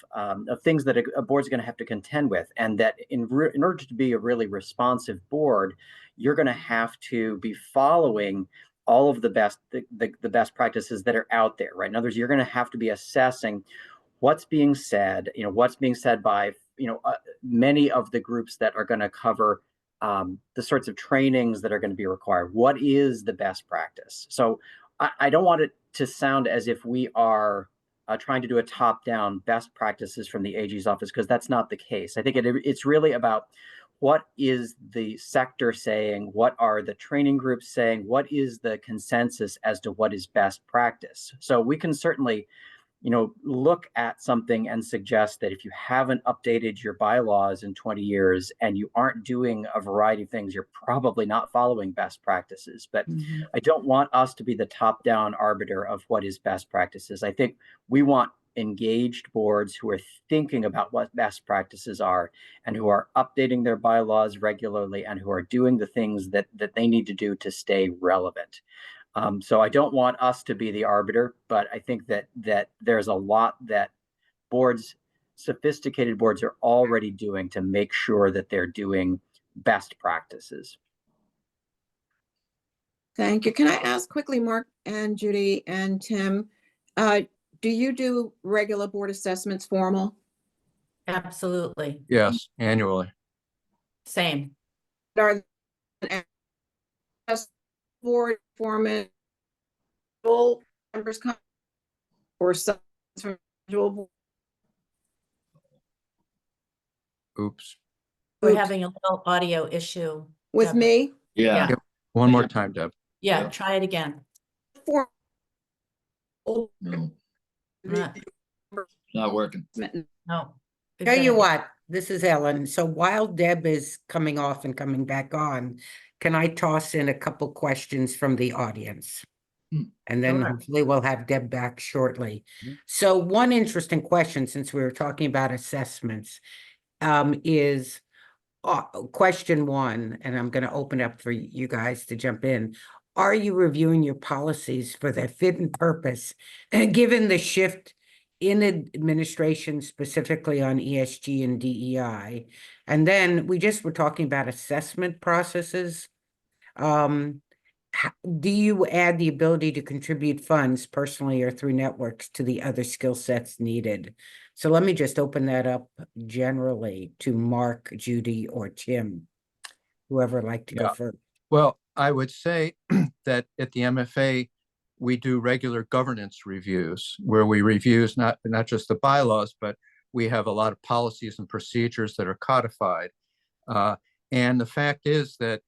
things that a board's going to have to contend with, and that in order to be a really responsive board, you're going to have to be following all of the best practices that are out there, right? In other words, you're going to have to be assessing what's being said, what's being said by many of the groups that are going to cover the sorts of trainings that are going to be required. What is the best practice? So I don't want it to sound as if we are trying to do a top-down best practices from the AG's office, because that's not the case. I think it's really about what is the sector saying, what are the training groups saying, what is the consensus as to what is best practice. So we can certainly look at something and suggest that if you haven't updated your bylaws in 20 years and you aren't doing a variety of things, you're probably not following best practices. But I don't want us to be the top-down arbiter of what is best practices. I think we want engaged boards who are thinking about what best practices are, and who are updating their bylaws regularly, and who are doing the things that they need to do to stay relevant. So I don't want us to be the arbiter, but I think that there's a lot that sophisticated boards are already doing to make sure that they're doing best practices. Thank you. Can I ask quickly, Mark and Judy and Tim, do you do regular board assessments, formal? Absolutely. Yes, annually. Same. Are board format members come, or some individual? Oops. We're Oops. having a little audio issue. With Deborah. me? Yeah. One more time, Deb. Yeah, Yeah. try it again. For No, Not- not working. No. we've Tell got you it. what, this is Ellen. So while Deb is coming off and coming back on, can I toss in a couple questions from the audience? And then Sure. hopefully we'll have Deb back shortly. Mhm. So one interesting question, since we were talking about assessments, is question one, and I'm going to open up for you guys to jump in. Are you reviewing your policies for their fit and purpose, and given the shift in administration, specifically on ESG and DEI? And then we just were talking about assessment processes. Do you add the ability to contribute funds personally or through networks to the other skill sets needed? So let me just open that up generally to Mark, Judy, or Tim, whoever would like to go Yeah. first. Well, I would say that at the MFA, we do regular governance reviews where we review not just the bylaws, but we have a lot of policies and procedures that are codified. And the fact is that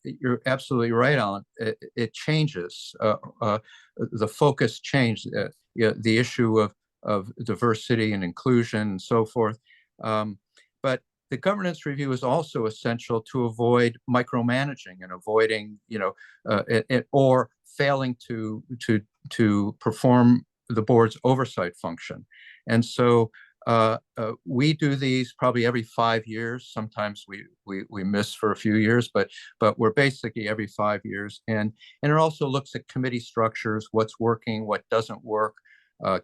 you're absolutely right, Alan. It changes. The focus changed. The issue diversity and inclusion and so forth. But the governance review is also essential to avoid micromanaging and avoiding, or failing to perform the board's oversight function. And so we do these probably every 5 years. Sometimes we miss for a few years, but we're basically every 5 years. And it also looks at committee structures, what's working, what doesn't work.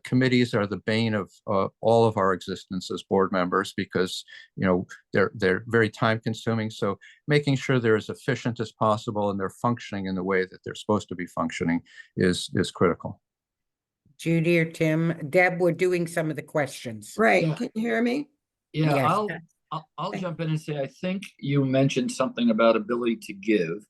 Committees are the bane of all of our existence as board members because they're very time consuming. So making sure they're as efficient as possible and they're functioning in the way that they're supposed to be functioning is critical. Judy or Tim, Deb, we're doing some of the questions. Right, Yeah. can you hear me? Yeah, Yes. I'll jump in and say, I think you mentioned something about ability to give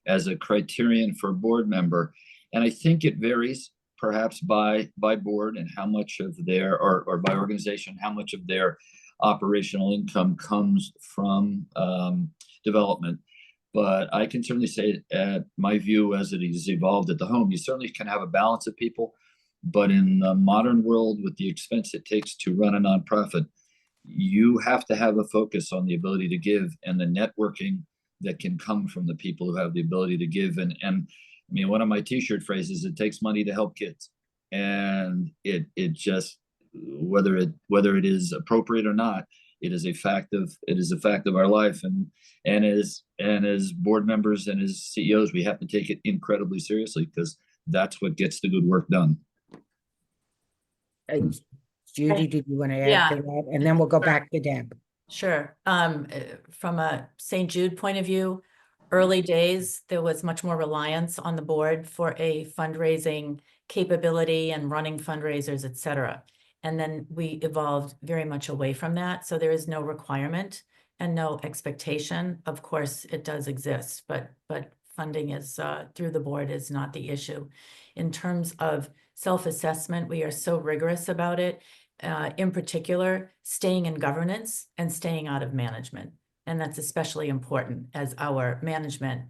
as a criterion for a board member. And I think it varies perhaps by board and how much of their, or by organization, how much of their operational income comes from development. But I can certainly say at my view as it has evolved at the home, you certainly can have a balance of people. But in the modern world, with the expense it takes to run a nonprofit, you have to have a focus on the ability to give and the networking that can come from the people who have the ability to give. And I mean, one of my T-shirt phrases, it takes money to help kids. And it just, whether it is appropriate or not, it is a fact of our life. And as board members and as CEOs, we have to take it incredibly seriously because that's what gets the good work done. Judy, did you want to Yeah. add to that? And then we'll go back to Deb. Sure. From a St. Jude point of view, early days, there was much more reliance on the board for a fundraising capability and running fundraisers, et cetera. And then we evolved very much away from that. So there is no requirement and no expectation. Of course, it does exist, but funding is through the board is not the issue. In terms of self-assessment, we are so rigorous about it. In particular, staying in governance and staying out of management. And that's especially important as our management,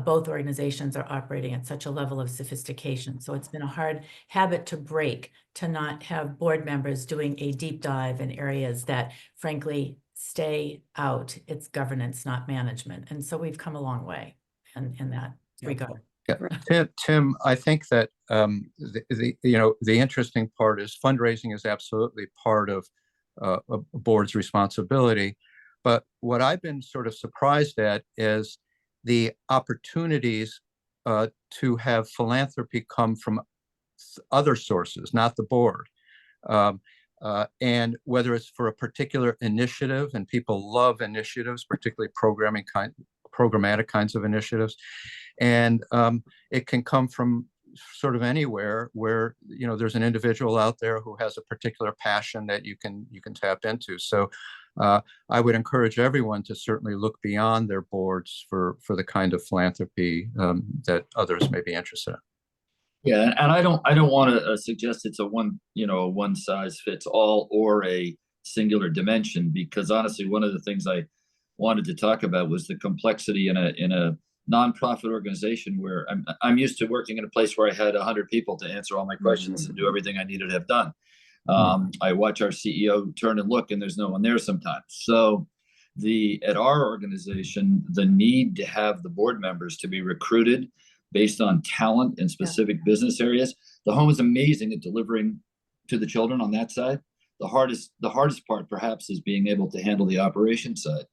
both organizations are operating at such a level of sophistication. So it's been a hard habit to break, to not have board members doing a deep dive in areas that frankly stay out. It's governance, not management. And so we've come a long way in that regard. Yeah, Tim, I think that the interesting part is fundraising is absolutely part of a board's responsibility. But what I've been sort of surprised at is the opportunities to have philanthropy come from other sources, not the board. And whether it's for a particular initiative, and people love initiatives, particularly programmatic kinds of initiatives. And it can come from sort of anywhere where, there's an individual out there who has a particular passion that you can tap into. So I would encourage everyone to certainly look beyond their boards for the kind of philanthropy that others may be interested in. Yeah, and I don't want to suggest it's a one size fits all or a singular dimension, because honestly, one of the things I wanted to talk about was the complexity in a nonprofit organization where I'm used to working in a place where I had 100 people to answer all my questions and do everything I needed to have done. I watch our CEO turn and look, and there's no one there sometimes. So at our organization, the need to have the board members to be recruited based on talent in specific business areas. The home is amazing at delivering to the children on that side. The hardest part perhaps is being able to handle the operation side.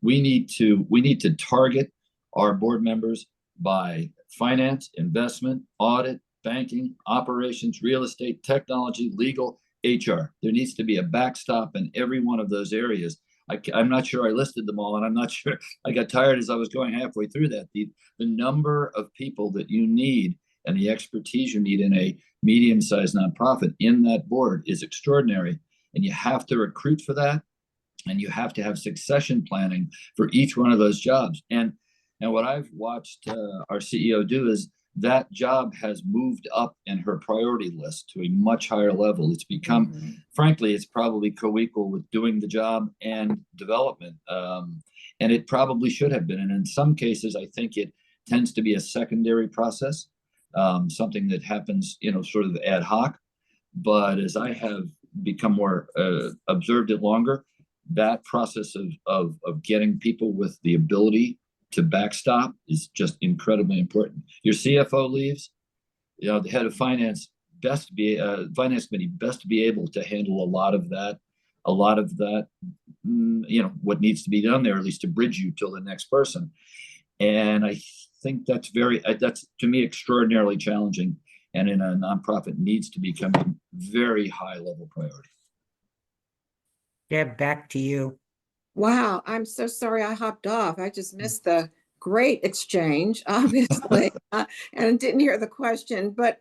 We need to target our board members by finance, investment, audit, banking, operations, real estate, technology, legal, HR. There needs to be a backstop in every one of those areas. I'm not sure I listed them all, and I'm not sure. I got tired as I was going halfway through that. The number of people that you need and the expertise you need in a medium-sized nonprofit in that board is extraordinary. And you have to recruit for that, and you have to have succession planning for each one of those jobs. And what I've watched our CEO do is that job has moved up in her priority list to a much higher level. It's become, frankly, it's probably co-equal with doing the job and development. And it probably should have been. And in some cases, I think it tends to be a secondary process, something that happens, sort of ad hoc. But as I have become more observed it longer, that process of getting people with the ability to backstop is just incredibly important. Your CFO leaves, the head of finance finance committee best to be able to handle a lot of that, what needs to be done there, at least to bridge you till the next person. And I think that's that's to me extraordinarily challenging, and in a nonprofit needs to become a very high level priority. Deb, back to you. Wow, I'm so sorry I hopped off. I just missed the great exchange, obviously, and didn't hear the question. But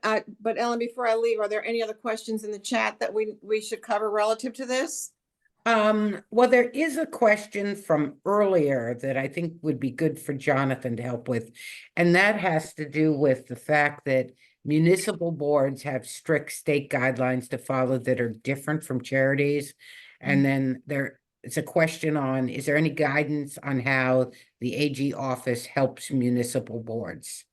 Ellen, before I leave, are there any other questions in the chat that we should cover relative to this? Well, there is a question from earlier that I think would be good for Jonathan to help with, and that has to do with the fact that municipal boards have strict state guidelines to follow that are different from charities. And then it's a question on, is there any guidance on how the AG office helps municipal boards?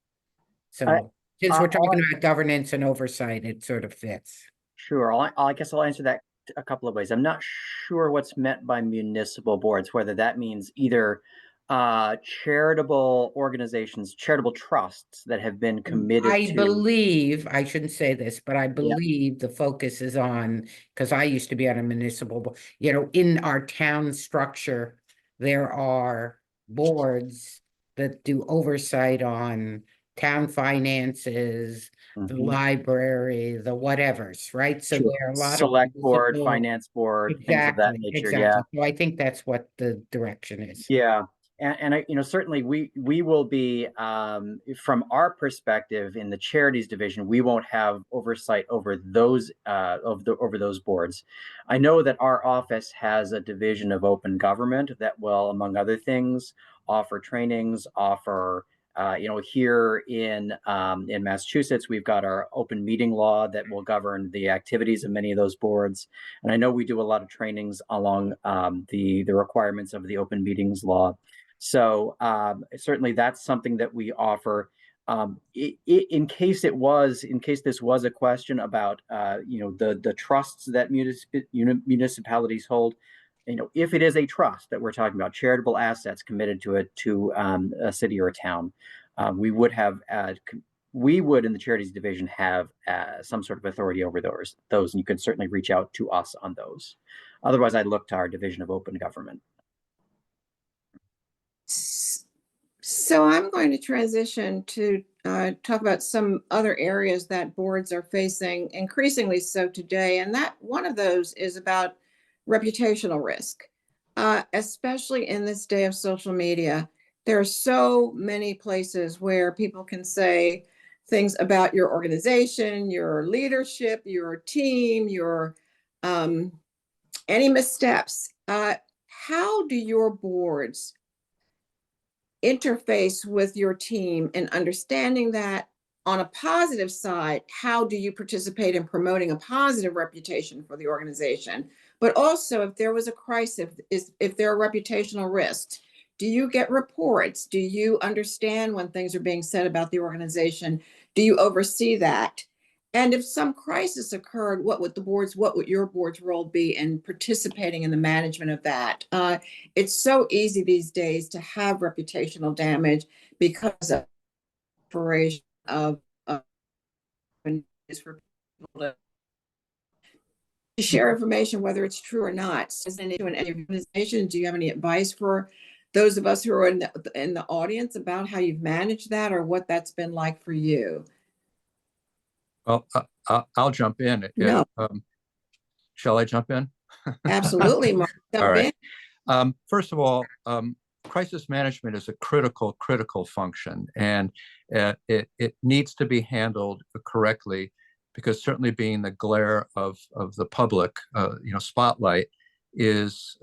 So since we're talking about governance and oversight, it sort of fits. Sure. I guess I'll answer that a couple of ways. I'm not sure what's meant by municipal boards, whether that means either charitable organizations, charitable trusts that have been committed I to. believe, I shouldn't say this, but I believe the focus is on, because I used to be on a municipal board, in our town structure, there are boards that do oversight on town finances, the library, the whatevers, right? So Sure. there are a lot Select of board, municipal- finance board, things of that nature. Exactly. So I think that's what the direction is. Yeah. And I, certainly we will be, from our perspective in the charities division, we won't have oversight over those over those boards. I know that our office has a division of open government that will, among other things, offer trainings, offer, here in Massachusetts, we've got our open meeting law that will govern the activities of many of those boards. And I know we do a lot of trainings along the requirements of the open meetings law. So certainly that's something that we offer. In case this was a question about the trusts that municipalities hold, if it is a trust that we're talking about, charitable assets committed to a city or a town, we would in the charities division have some sort of authority over those, and you can certainly reach out to us on those. Otherwise, I'd look to our division of open government. So I'm going to transition to talk about some other areas that boards are facing increasingly so today. And that one of those is about reputational risk, especially in this day of social media. There are so many places where people can say things about your organization, your leadership, your team, your any missteps. How do your boards interface with your team and understanding that? On a positive side, how do you participate in promoting a positive reputation for the organization? But also, if there was a crisis, if there are reputational risks, do you get reports? Do you understand when things are being said about the organization? Do you oversee that? And if some crisis occurred, what would your board's role be in participating in the management of that? It's so easy these days to have reputational damage because of operation of for people to share information, whether it's true or not. Is an issue in any organization? Do you have any advice for those of us who are in the audience about how you've managed that, or what that's been like for you? Well, I'll jump in. No. Shall I jump in? Absolutely, Mark. All right. First of all, crisis management is a critical function, and it needs to be handled correctly, because certainly being the glare of the public, spotlight it's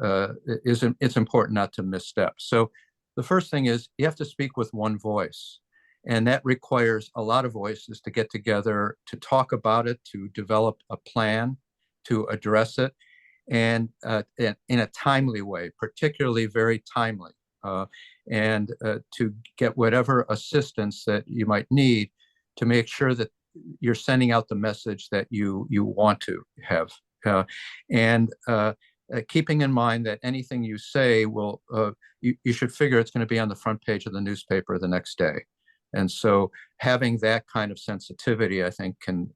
important not to misstep. So the first thing is you have to speak with one voice. And that requires a lot of voices to get together, to talk about it, to develop a plan, to address it, and in a timely way, particularly very timely, and to get whatever assistance that you might need to make sure that you're sending out the message that you want to have. And keeping in mind that anything you say will, you should figure it's going to be on the front page of the newspaper the next day. And so having that kind of sensitivity, I think, can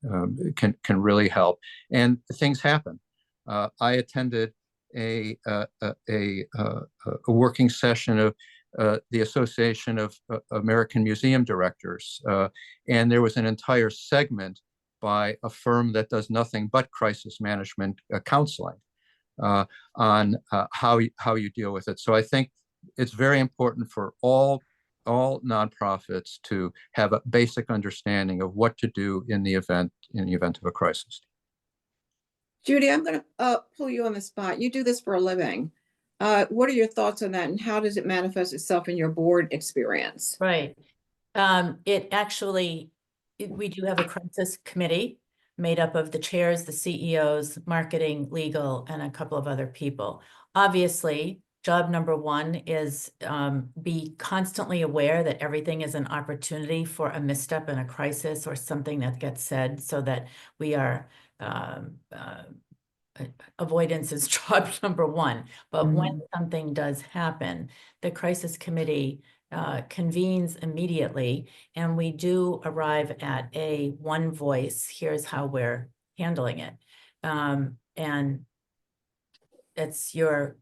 really help. And things happen. I attended a working session of the Association of American Museum Directors, and there was an entire segment by a firm that does nothing but crisis management counseling on how you deal with it. So I think it's very important for all nonprofits to have a basic understanding of what to do in the event of a crisis. Judy, I'm going to pull you on the spot. You do this for a living. What are your thoughts on that, and how does it manifest itself in your board experience? Right. It actually, we do have a crisis committee made up of the chairs, the CEOs, marketing, legal, and a couple of other people. Obviously, job number one is be constantly aware that everything is an opportunity for a misstep in a crisis or something that gets said, so that we are avoidance is job number one. But when something does happen, the crisis committee convenes immediately, and we do arrive at a one voice. Here's how we're handling it. And it's your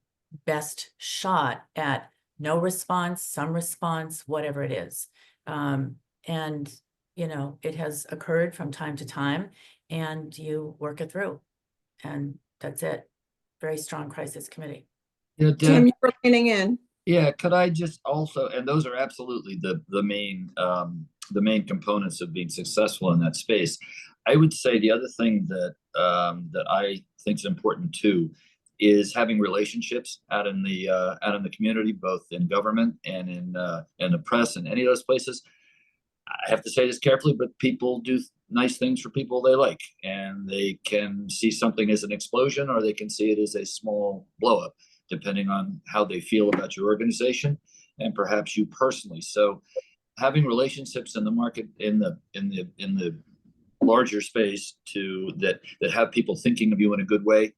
best shot at no response, some response, whatever it is. And, you know, it has occurred from time to time, and you work it through. And that's it. Very strong crisis committee. Yeah, Tim, Deb, you were leaning in. yeah, could I just also, and those are absolutely the main components of being successful in that space. I would say the other thing that that I think is important too is having relationships out in the community, both in government and in the press and any of those places. I have to say this carefully, but people do nice things for people they like, and they can see something as an explosion, or they can see it as a small blow up, depending on how they feel about your organization and perhaps you personally. So having relationships in the market, in the larger space that have people thinking of you in a good way,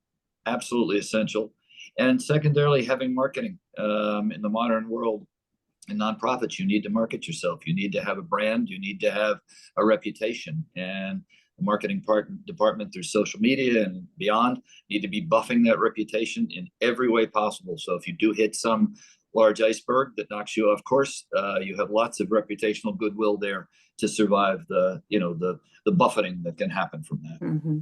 absolutely essential. And secondarily, having marketing in the modern world. In nonprofits, you need to market yourself. You need to have a brand. You need to have a reputation. And the marketing department, through social media and beyond, need to be buffing that reputation in every way possible. So if you do hit some large iceberg that knocks you off course, you have lots of reputational goodwill there to survive the buffeting that can happen from that. Mm-hmm.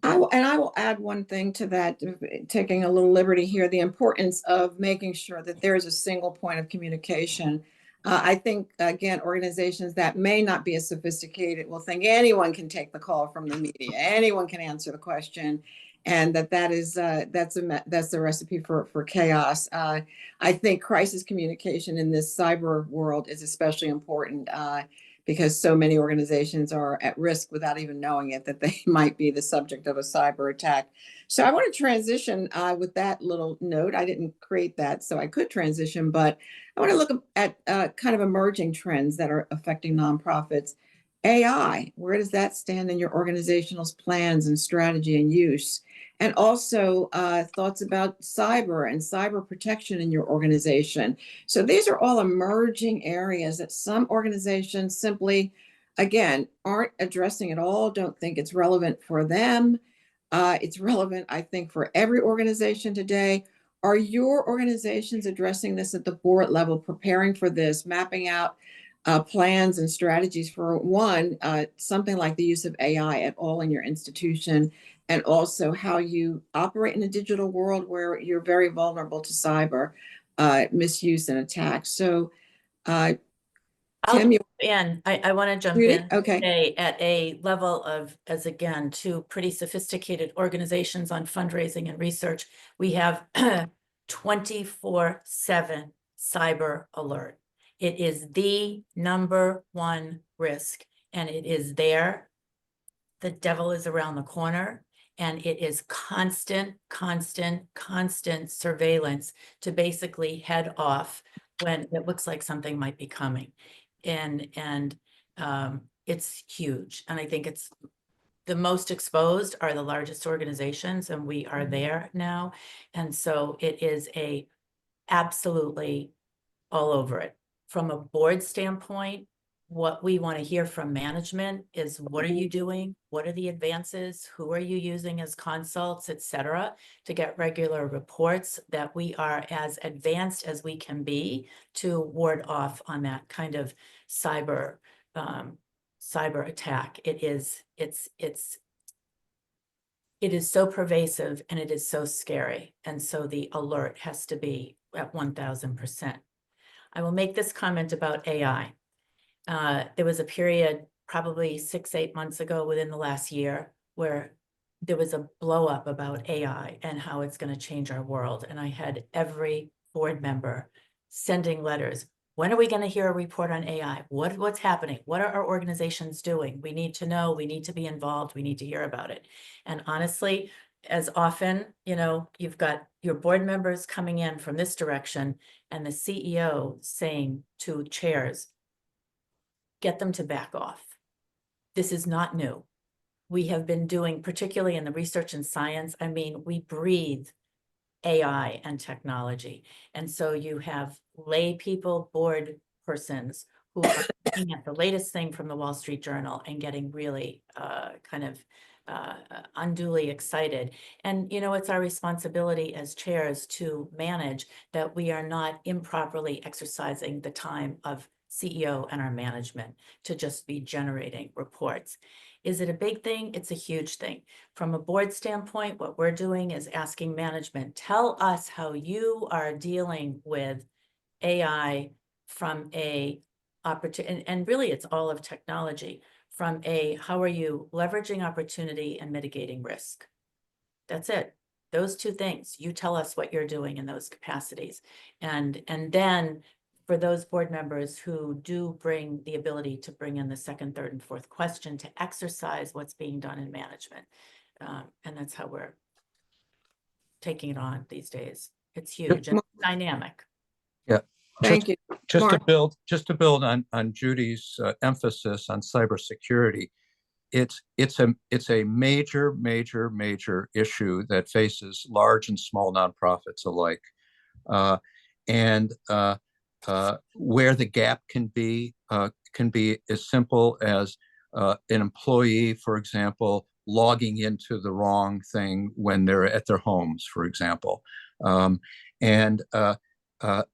I will add one thing to that, taking a little liberty here, the importance of making sure that there is a single point of communication. I think, again, organizations that may not be as sophisticated will think anyone can take the call from the media, anyone can answer the question, and that's the recipe for chaos. I think crisis communication in this cyber world is especially important. Because so many organizations are at risk without even knowing it, that they might be the subject of a cyber attack. So I want to transition with that little note. I didn't create that, so I could transition, but I want to look at kind of emerging trends that are affecting nonprofits. AI, where does that stand in your organizational plans and strategy and use? And also thoughts about cyber and cyber protection in your organization. So these are all emerging areas that some organizations simply, again, aren't addressing at all, don't think it's relevant for them. It's relevant, I think, for every organization today. Are your organizations addressing this at the board level, preparing for this, mapping out plans and strategies for something like the use of AI at all in your institution, and also how you operate in a digital world where you're very vulnerable to cyber misuse and attacks? So, I'll Tim, jump in. I want to jump Judy? in. Okay. At a level of, as again, two pretty sophisticated organizations on fundraising and research, we have 24/7 cyber alert. It is the number one risk, and it is there. The devil is around the corner, and it is constant surveillance to basically head off when it looks like something might be coming. And it's huge. And I think it's the most exposed are the largest organizations, and we are there now. And so it is a absolutely all over it. From a board standpoint, what we want to hear from management is, what are you doing? What are the advances? Who are you using as consults, et cetera, to get regular reports that we are as advanced as we can be to ward off on that kind of cyber attack. It is so pervasive and it is so scary. And so the alert has to be at 1000%. I will make this comment about AI. There was a period probably 6-8 months ago within the last year where there was a blow up about AI and how it's going to change our world. And I had every board member sending letters. When are we going to hear a report on AI? What's happening? What are our organizations doing? We need to know, we need to be involved, we need to hear about it. And honestly, as often, you've got your board members coming in from this direction and the CEO saying to chairs, get them to back off. This is not new. We have been doing, particularly in the research and science, we breathe AI and technology. And so you have lay people, board persons who are looking at the latest thing from the Wall Street Journal and getting really unduly excited. And, it's our responsibility as chairs to manage that we are not improperly exercising the time of CEO and our management to just be generating reports. Is it a big thing? It's a huge thing. From a board standpoint, what we're doing is asking management, tell us how you are dealing with AI from a opportunity, and really it's all of technology, from a how are you leveraging opportunity and mitigating risk? That's it. Those two things. You tell us what you're doing in those capacities. And then for those board members who do bring the ability to bring in the second, third, and fourth question to exercise what's being done in management. And that's how we're taking it on these days. It's huge and dynamic. Yeah. Thank you. Just Mark. to build on Judy's emphasis on cybersecurity, it's a major issue that faces large and small nonprofits alike, and where the gap can be as simple as an employee, for example, logging into the wrong thing when they're at their homes, for example,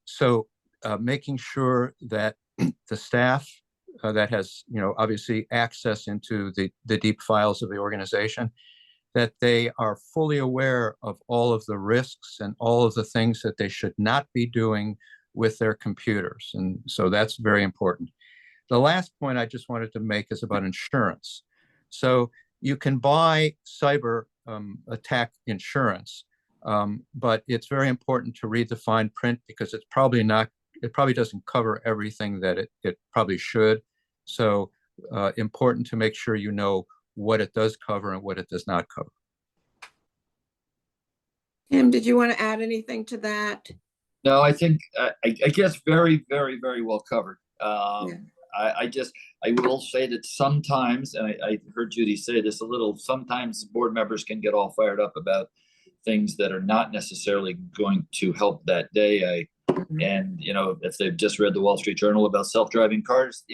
so making sure that the staff that has, obviously access into the deep files of the organization, that they are fully aware of all of the risks and all of the things that they should not be doing with their computers. And so that's very important. The last point I just wanted to make is about insurance. So you can buy cyber attack insurance, but it's very important to read the fine print because it probably doesn't cover everything that it probably should. So important to make sure you know what it does cover and what it does not cover. Tim, did you want to add anything to that? No, I think I guess very well covered. Yeah. I will say that sometimes, and I heard Judy say this a little, sometimes board members can get all fired up about things that are not necessarily going to help that day. And if they've just read the Wall Street Journal about self-driving cars,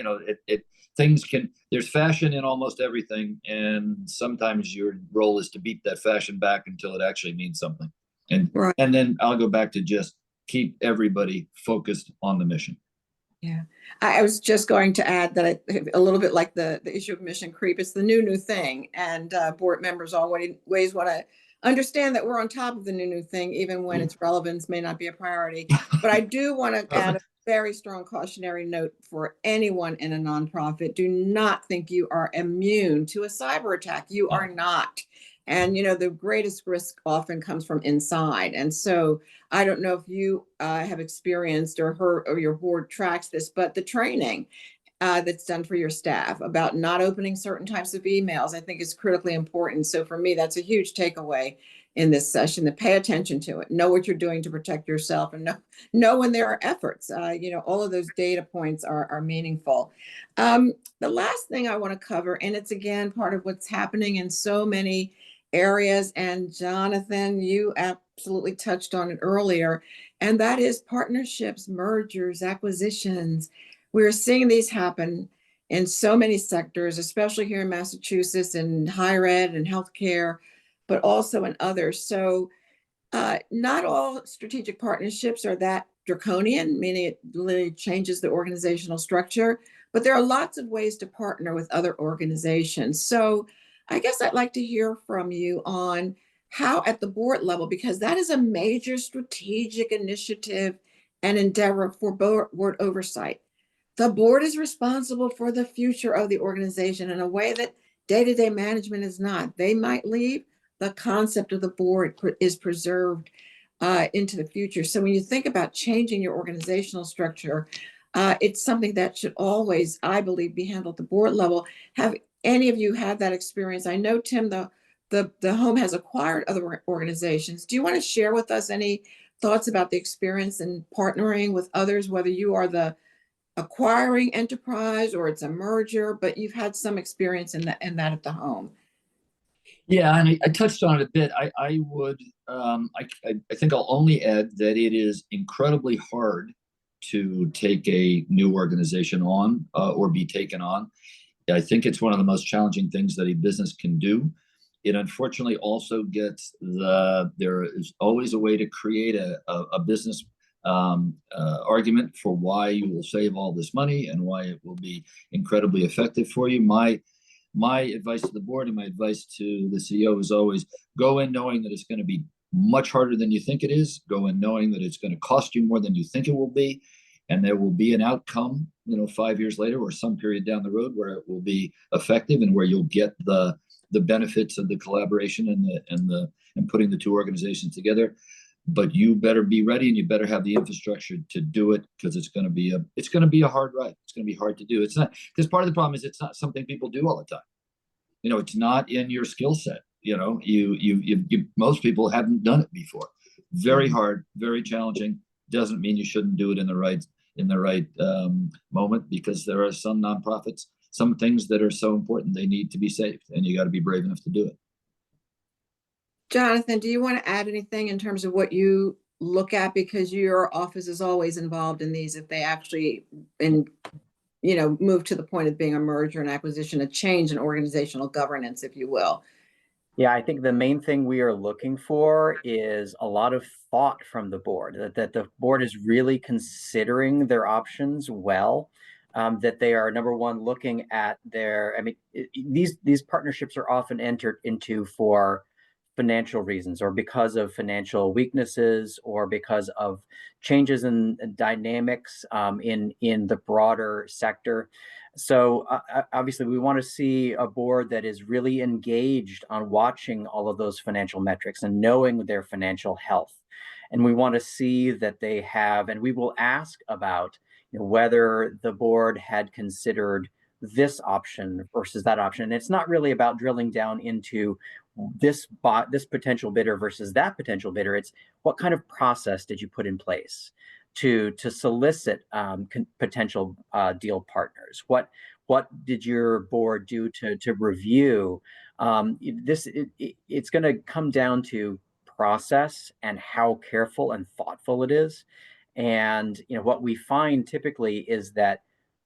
there's fashion in almost everything, and sometimes your role is to beat that fashion back until it actually means something. And Right. And then I'll go back to just keep everybody focused on the mission. Yeah, I was just going to add that a little bit like the issue of mission creep, it's the new thing, and board members always want to understand that we're on top of the new thing, even when its relevance may not be a priority. But I do want to add a very strong cautionary note for anyone in a nonprofit. Do not think you are immune to a cyber attack. You are not. And, the greatest risk often comes from inside. And so I don't know if you have experienced or heard or your board tracks this, but the training that's done for your staff about not opening certain types of emails, I think is critically important. So for me, that's a huge takeaway in this session, to pay attention to it, know what you're doing to protect yourself, and know when there are efforts. All of those data points are meaningful. The last thing I want to cover, and it's again part of what's happening in so many areas, and Jonathan, you absolutely touched on it earlier, and that is partnerships, mergers, acquisitions. We're seeing these happen in so many sectors, especially here in Massachusetts in higher ed and healthcare, but also in others. So not all strategic partnerships are that draconian, meaning it literally changes the organizational structure, but there are lots of ways to partner with other organizations. So I guess I'd like to hear from you on how at the board level, because that is a major strategic initiative and endeavor for board oversight. The board is responsible for the future of the organization in a way that day-to-day management is not. They might leave, the concept of the board is preserved into the future. So when you think about changing your organizational structure, it's something that should always, I believe, be handled at the board level. Have any of you had that experience? I know, Tim, the home has acquired other organizations. Do you want to share with us any thoughts about the experience in partnering with others, whether you are the acquiring enterprise or it's a merger, but you've had some experience in that at the home? Yeah, and I touched on it a bit. I would, I think I'll only add that it is incredibly hard to take a new organization on or be taken on. I think it's one of the most challenging things that a business can do. It unfortunately also gets there is always a way to create a business argument for why you will save all this money and why it will be incredibly effective for you. My advice to the board and my advice to the CEO is always go in knowing that it's going to be much harder than you think it is. Go in knowing that it's going to cost you more than you think it will be. And there will be an outcome, 5 years later or some period down the road where it will be effective and where you'll get the benefits of the collaboration and putting the two organizations together. But you better be ready and you better have the infrastructure to do it, because it's going to be a hard ride. It's going to be hard to do. It's not, because part of the problem is it's not something people do all the time. It's not in your skill set. Most people haven't done it before. Very hard, very challenging. Doesn't mean you shouldn't do it in the right moment, because there are some nonprofits, some things that are so important they need to be saved, and you got to be brave enough to do it. Jonathan, do you want to add anything in terms of what you look at, because your office is always involved in these, if they actually move to the point of being a merger and acquisition, a change in organizational governance, if you will? Yeah, I think the main thing we are looking for is a lot of thought from the board, that the board is really considering their options well, that they are, number one, looking at these partnerships are often entered into for financial reasons, or because of financial weaknesses, or because of changes in dynamics in the broader sector. So obviously we want to see a board that is really engaged on watching all of those financial metrics and knowing their financial health. And we want to see that they have, and we will ask about whether the board had considered this option versus that option. And it's not really about drilling down into this potential bidder versus that potential bidder. It's what kind of process did you put in place to solicit potential deal partners? What did your board do to review? It's going to come down to process and how careful and thoughtful it is. And what we find typically is that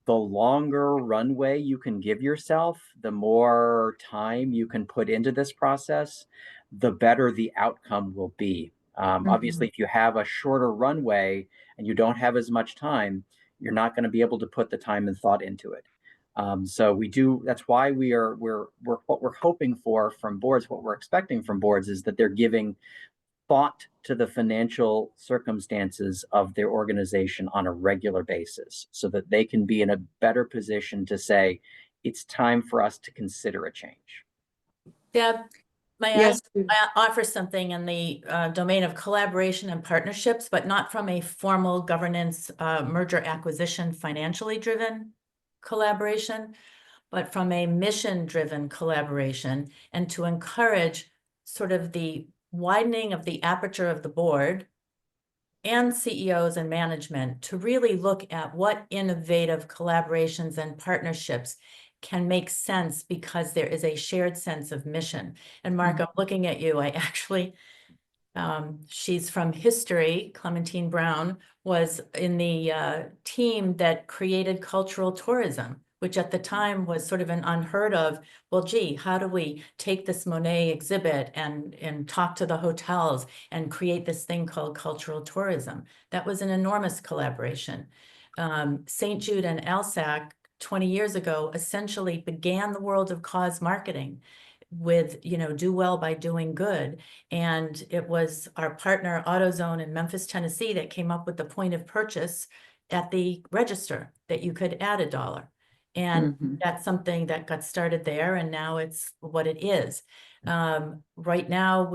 the longer runway you can give yourself, the more time you can put into this process, the better the outcome will be. Obviously, if you have a shorter runway and you don't have as much time, you're not going to be able to put the time and thought into it. So that's why we're what we're hoping for from boards, what we're expecting from boards, is that they're giving thought to the financial circumstances of their organization on a regular basis, so that they can be in a better position to say, it's time for us to consider a change. Deb, may Yes. I offer something in the domain of collaboration and partnerships, but not from a formal governance merger acquisition financially driven collaboration, but from a mission-driven collaboration, and to encourage sort of the widening of the aperture of the board and CEOs and management to really look at what innovative collaborations and partnerships can make sense because there is a shared sense of mission. And Mark, I'm looking at you. I actually, she's from history. Clementine Brown was in the team that created cultural tourism, which at the time was sort of an unheard of, well, gee, how do we take this Monet exhibit and talk to the hotels and create this thing called cultural tourism? That was an enormous collaboration. St. Jude and ALSAC 20 years ago essentially began the world of cause marketing with, do well by doing good. And it was our partner AutoZone in Memphis, Tennessee that came up with the point of purchase at the register that you could add $1. And that's something that got started there, and now it's what it is. Right now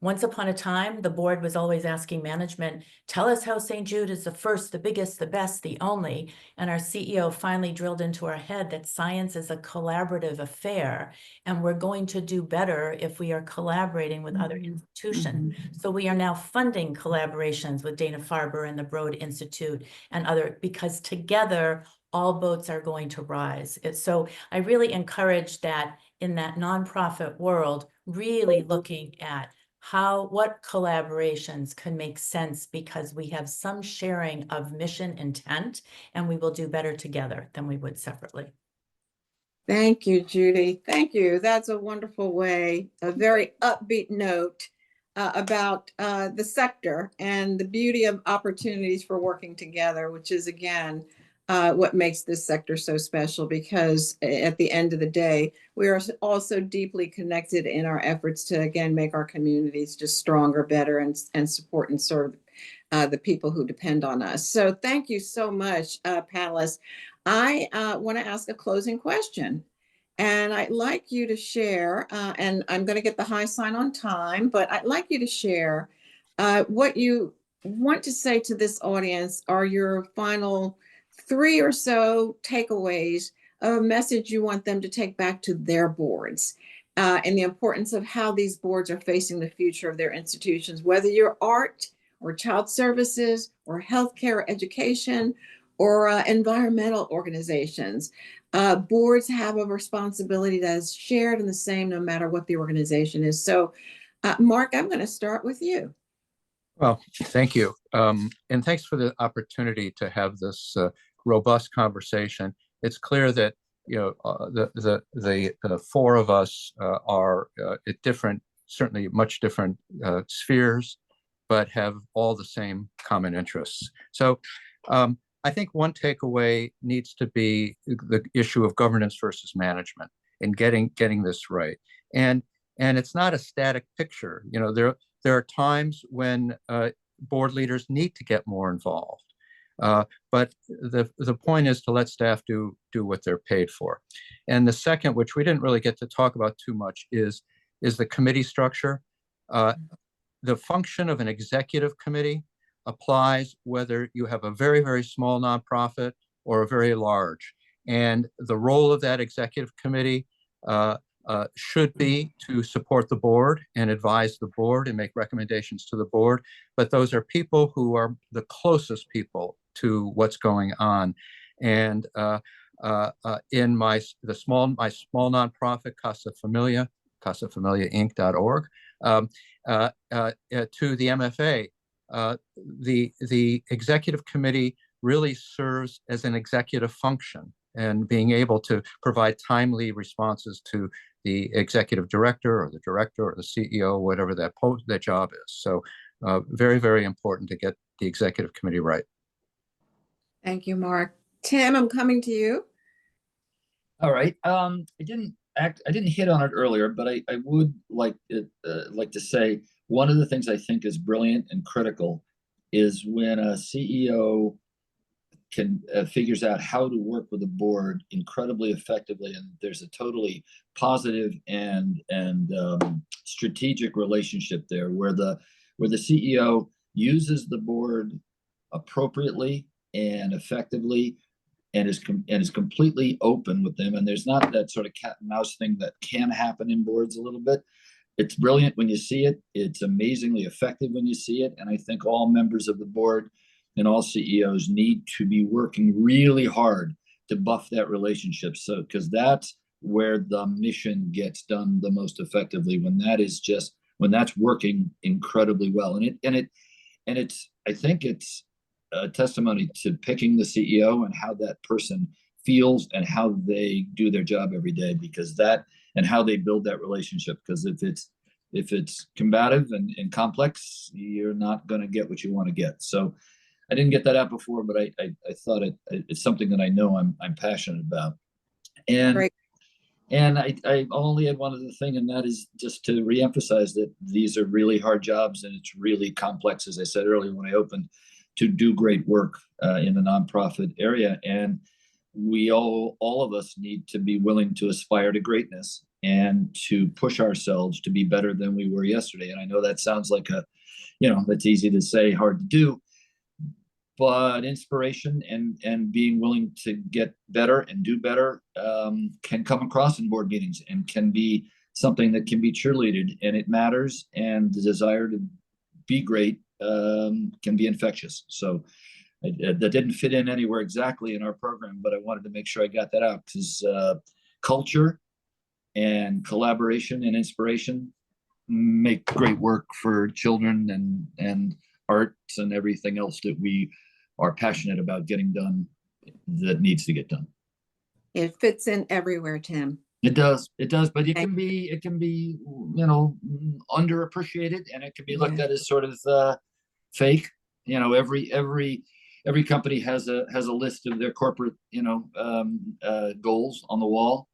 once upon a time, the board was always asking management, tell us how St. Jude is the first, the biggest, the best, the only. And our CEO finally drilled into our head that science is a collaborative affair, and we're going to do better if we are collaborating with other institutions. So we are now funding collaborations with Dana-Farber and the Broad Institute and because together, all boats are going to rise. So I really encourage that in that nonprofit world, really looking at what collaborations can make sense because we have some sharing of mission intent, and we will do better together than we would separately. Thank you, Judy. Thank you. That's a wonderful way, a very upbeat note about the sector and the beauty of opportunities for working together, which is, again, what makes this sector so special, because at the end of the day, we are also deeply connected in our efforts to, again, make our communities just stronger, better, and support and serve the people who depend on us. So thank you so much, panelists. I want to ask a closing question, and I'd like you to share, and I'm going to get the high sign on time, but I'd like you to share what you want to say to this audience are your final 3 or so takeaways of a message you want them to take back to their boards, and the importance of how these boards are facing the future of their institutions, whether you're art or child services or healthcare or education or environmental organizations. Boards have a responsibility that is shared and the same no matter what the organization is. So, Mark, I'm going to start with you. Well, thank you. And thanks for the opportunity to have this robust conversation. It's clear that the 4 of us are at different, certainly much different spheres, but have all the same common interests. So I think one takeaway needs to be the issue of governance versus management and getting this right. And it's not a static picture. There are times when board leaders need to get more involved. But the point is to let staff do what they're paid for. And the second, which we didn't really get to talk about too much, is the committee structure. The function of an executive committee applies whether you have a very, very small nonprofit or a very large. And the role of that executive committee should be to support the board and advise the board and make recommendations to the board. But those are people who are the closest people to what's going on. And in my small nonprofit, Casa Familia, CasaFamiliaInc.org, to the MFA, the executive committee really serves as an executive function and being able to provide timely responses to the executive director or the CEO, whatever that job is. So very, very important to get the executive committee right. Thank you, Mark. Tim, I'm coming to you. All right. I didn't hit on it earlier, but I would like to say one of the things I think is brilliant and critical is when a CEO figures out how to work with a board incredibly effectively, and there's a totally positive and strategic relationship there, where the CEO uses the board appropriately and effectively and is completely open with them. And there's not that sort of cat and mouse thing that can happen in boards a little bit. It's brilliant when you see it. It's amazingly effective when you see it. And I think all members of the board and all CEOs need to be working really hard to buff that relationship. So, because that's where the mission gets done the most effectively, when that's working incredibly well. I think it's a testimony to picking the CEO and how that person feels and how they do their job every day, because that, and how they build that relationship. Because if it's combative and complex, you're not going to get what you want to get. So I didn't get that out before, but I thought it's something that I know I'm passionate about. And Great. and I only had one other thing, and that is just to reemphasize that these are really hard jobs, and it's really complex, as I said earlier when I opened, to do great work in the nonprofit area. And we all of us need to be willing to aspire to greatness and to push ourselves to be better than we were yesterday. And I know that sounds like that's easy to say, hard to do. But inspiration and being willing to get better and do better can come across in board meetings and can be something that can be cheerleaded, and it matters. And the desire to be great can be infectious. So that didn't fit in anywhere exactly in our program, but I wanted to make sure I got that out, because culture and collaboration and inspiration make great work for children and arts and everything else that we are passionate about getting done, that needs to get done. It fits in everywhere, Tim. It does, but it can be underappreciated, and it can be looked at as sort of fake. Every company has a list of their corporate goals on the wall.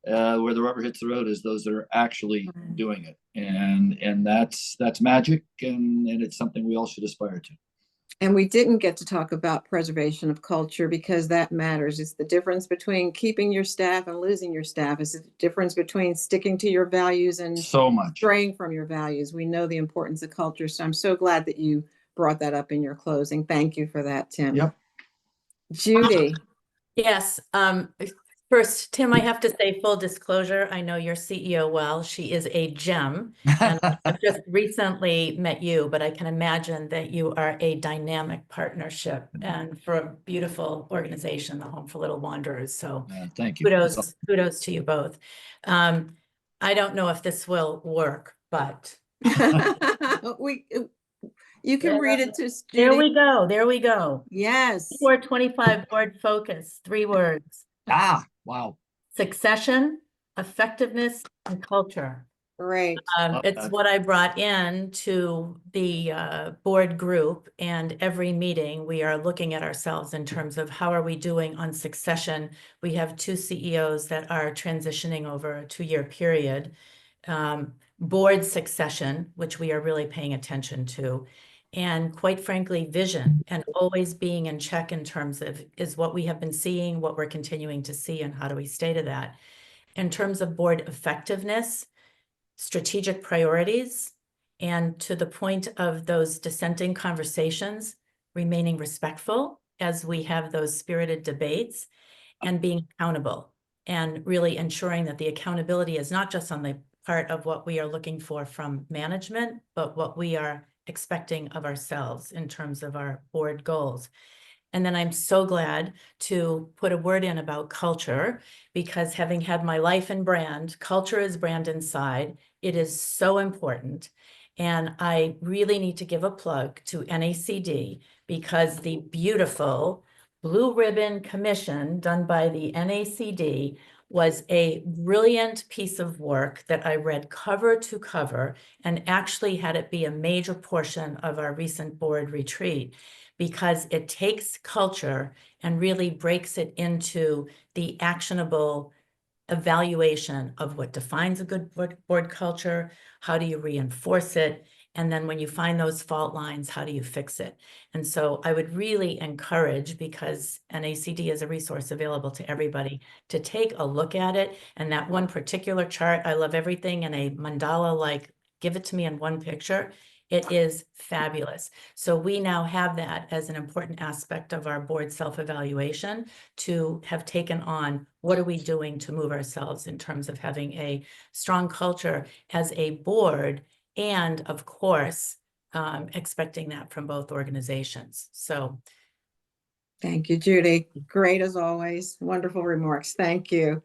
Where the rubber hits the road is those that are actually doing it, and that's magic, and it's something we all should aspire to. And we didn't get to talk about preservation of culture, because that matters. It's the difference between keeping your staff and losing your staff. It's the difference between sticking to your values and So much. straying from your values. We know the importance of culture. So I'm so glad that you brought that up in your closing. Thank you for that, Tim. Yep. Judy. Yes. First, Tim, I have to say, full disclosure, I know your CEO well. She is a gem. And I've just recently met you, but I can imagine that you are a dynamic partnership and for a beautiful organization, the Home for Little Wanderers. So Thank you. kudos to you both. I don't know if this will work, but You can read it to Judy. There we go. Yes. 425 board focus, 3 words. Wow. Succession, effectiveness, and culture. Great. It's what I brought in to the board group, and every meeting we are looking at ourselves in terms of how are we doing on succession. We have 2 CEOs that are transitioning over a 2-year period. Board succession, which we are really paying attention to. And quite frankly, vision, and always being in check in terms of, is what we have been seeing, what we're continuing to see, and how do we stay to that. In terms of board effectiveness, strategic priorities, and to the point of those dissenting conversations, remaining respectful as we have those spirited debates, and being accountable, and really ensuring that the accountability is not just on the part of what we are looking for from management, but what we are expecting of ourselves in terms of our board goals. And then I'm so glad to put a word in about culture, because having had my life in brand, culture is brand inside. It is so important. And I really need to give a plug to NACD, because the beautiful Blue Ribbon Commission done by the NACD was a brilliant piece of work that I read cover to cover, and actually had it be a major portion of our recent board retreat, because it takes culture and really breaks it into the actionable evaluation of what defines a good board culture, how do you reinforce it, and then when you find those fault lines, how do you fix it? And so I would really encourage, because NACD is a resource available to everybody, to take a look at it. And that one particular chart, I love everything in a mandala, like give it to me in one picture. It is fabulous. So we now have that as an important aspect of our board self-evaluation, to have taken on what are we doing to move ourselves in terms of having a strong culture as a board, and of course, expecting that from both organizations. So Thank you, Judy. Great as always. Wonderful remarks. Thank you.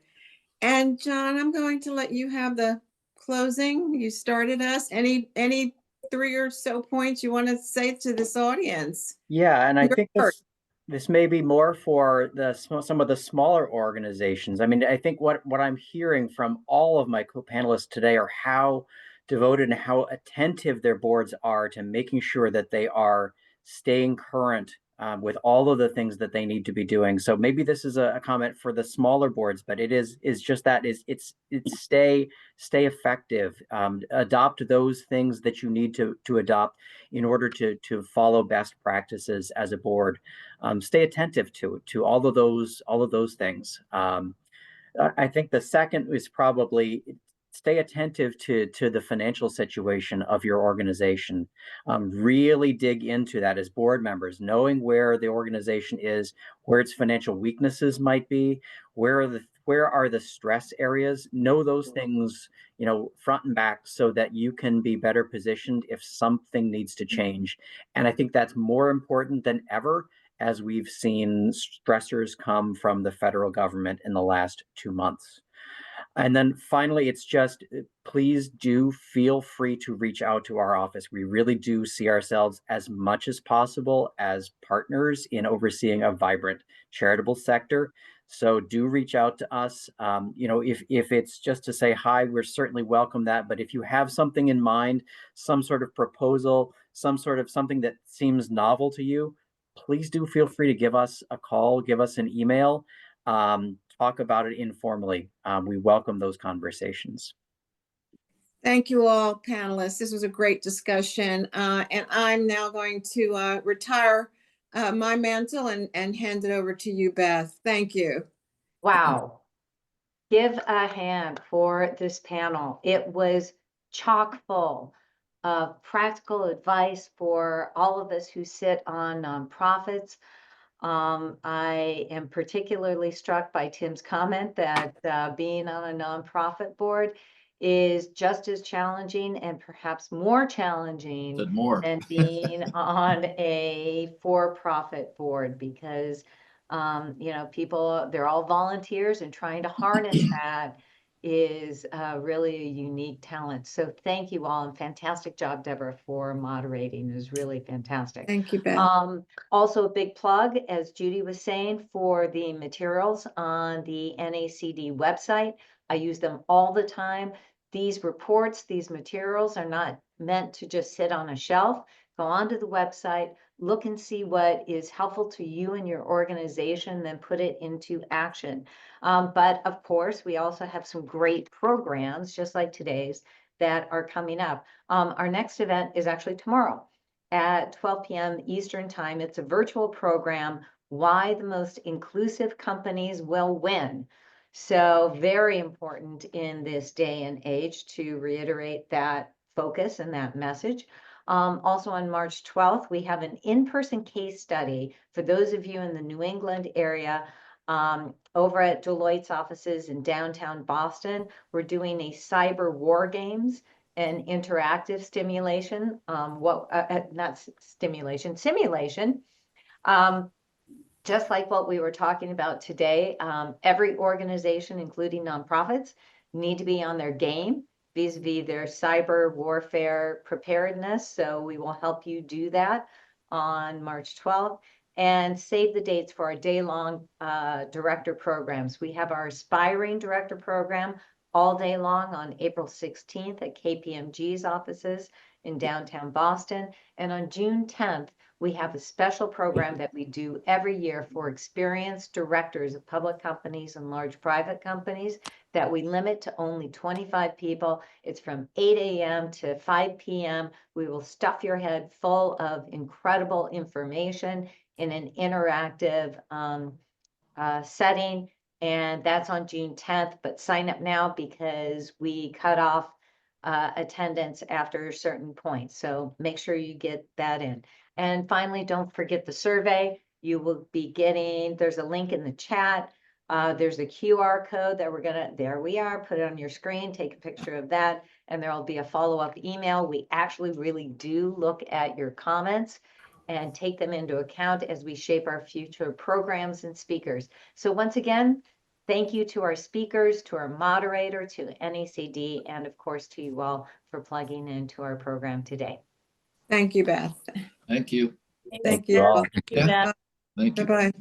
And John, I'm going to let you have the closing. You started us. Any 3 or so points you want to say to this audience? Yeah, and I You're think first. this may be more for some of the smaller organizations. I mean, I think what I'm hearing from all of my co-panelists today are how devoted and how attentive their boards are to making sure that they are staying current with all of the things that they need to be doing. So maybe this is a comment for the smaller boards, but is just that it's stay effective, adopt those things that you need to adopt in order to follow best practices as a board. Stay attentive to all of those things. I think the second is probably stay attentive to the financial situation of your organization. Really dig into that as board members, knowing where the organization is, where its financial weaknesses might be, where are the stress areas. Know those things, front and back, so that you can be better positioned if something needs to change. And I think that's more important than ever, as we've seen stressors come from the federal government in the last 2 months. And then finally, it's just, please do feel free to reach out to our office. We really do see ourselves as much as possible as partners in overseeing a vibrant charitable sector. So do reach out to us. If it's just to say hi, we're certainly welcome that. But if you have something in mind, some sort of proposal, some sort of something that seems novel to you, please do feel free to give us a call, give us an email, talk about it informally. We welcome those conversations. Thank you all, panelists. This was a great discussion. And I'm now going to retire my mantle and hand it over to you, Beth. Thank you. Wow. Give a hand for this panel. It was chock full of practical advice for all of us who sit on nonprofits. I am particularly struck by Tim's comment that being on a nonprofit board is just as challenging and perhaps more challenging Said more. than being on a for-profit board, because people, they're all volunteers, and trying to harness that is really a unique talent. So thank you all, and fantastic job, Deborah, for moderating. It was really fantastic. Thank you, Beth. Also a big plug, as Judy was saying, for the materials on the NACD website. I use them all the time. These reports, these materials are not meant to just sit on a shelf. Go onto the website, look and see what is helpful to you and your organization, then put it into action. But of course, we also have some great programs, just like today's, that are coming up. Our next event is actually tomorrow at 12 p.m. Eastern Time. It's a virtual program, Why the Most Inclusive Companies Will Win. So very important in this day and age to reiterate that focus and that message. Also on March 12th, we have an in-person case study for those of you in the New England area. Over at Deloitte's offices in downtown Boston, we're doing a cyber war games and interactive stimulation, simulation. Just like what we were talking about today, every organization, including nonprofits, need to be on their game vis-a-vis their cyber warfare preparedness. So we will help you do that on March 12th. And save the dates for our day-long director programs. We have our Aspiring Director Program all day long on April 16th at KPMG's offices in downtown Boston. And on June 10th, we have a special program that we do every year for experienced directors of public companies and large private companies that we limit to only 25 people. It's from 8 a.m. to 5 p.m. We will stuff your head full of incredible information in an interactive setting. And that's on June 10th, but sign up now because we cut off attendance after a certain point. So make sure you get that in. And finally, don't forget the survey. You will be getting, there's a link in the chat. There's a QR code that there we are, put it on your screen, take a picture of that, and there will be a follow-up email. We actually really do look at your comments and take them into account as we shape our future programs and speakers. So once again, thank you to our speakers, to our moderator, to NACD, and of course to you all for plugging into our program today. Thank you, Beth. Thank you. Thank you you. all. Thank you, Beth. Thank you. Bye-bye.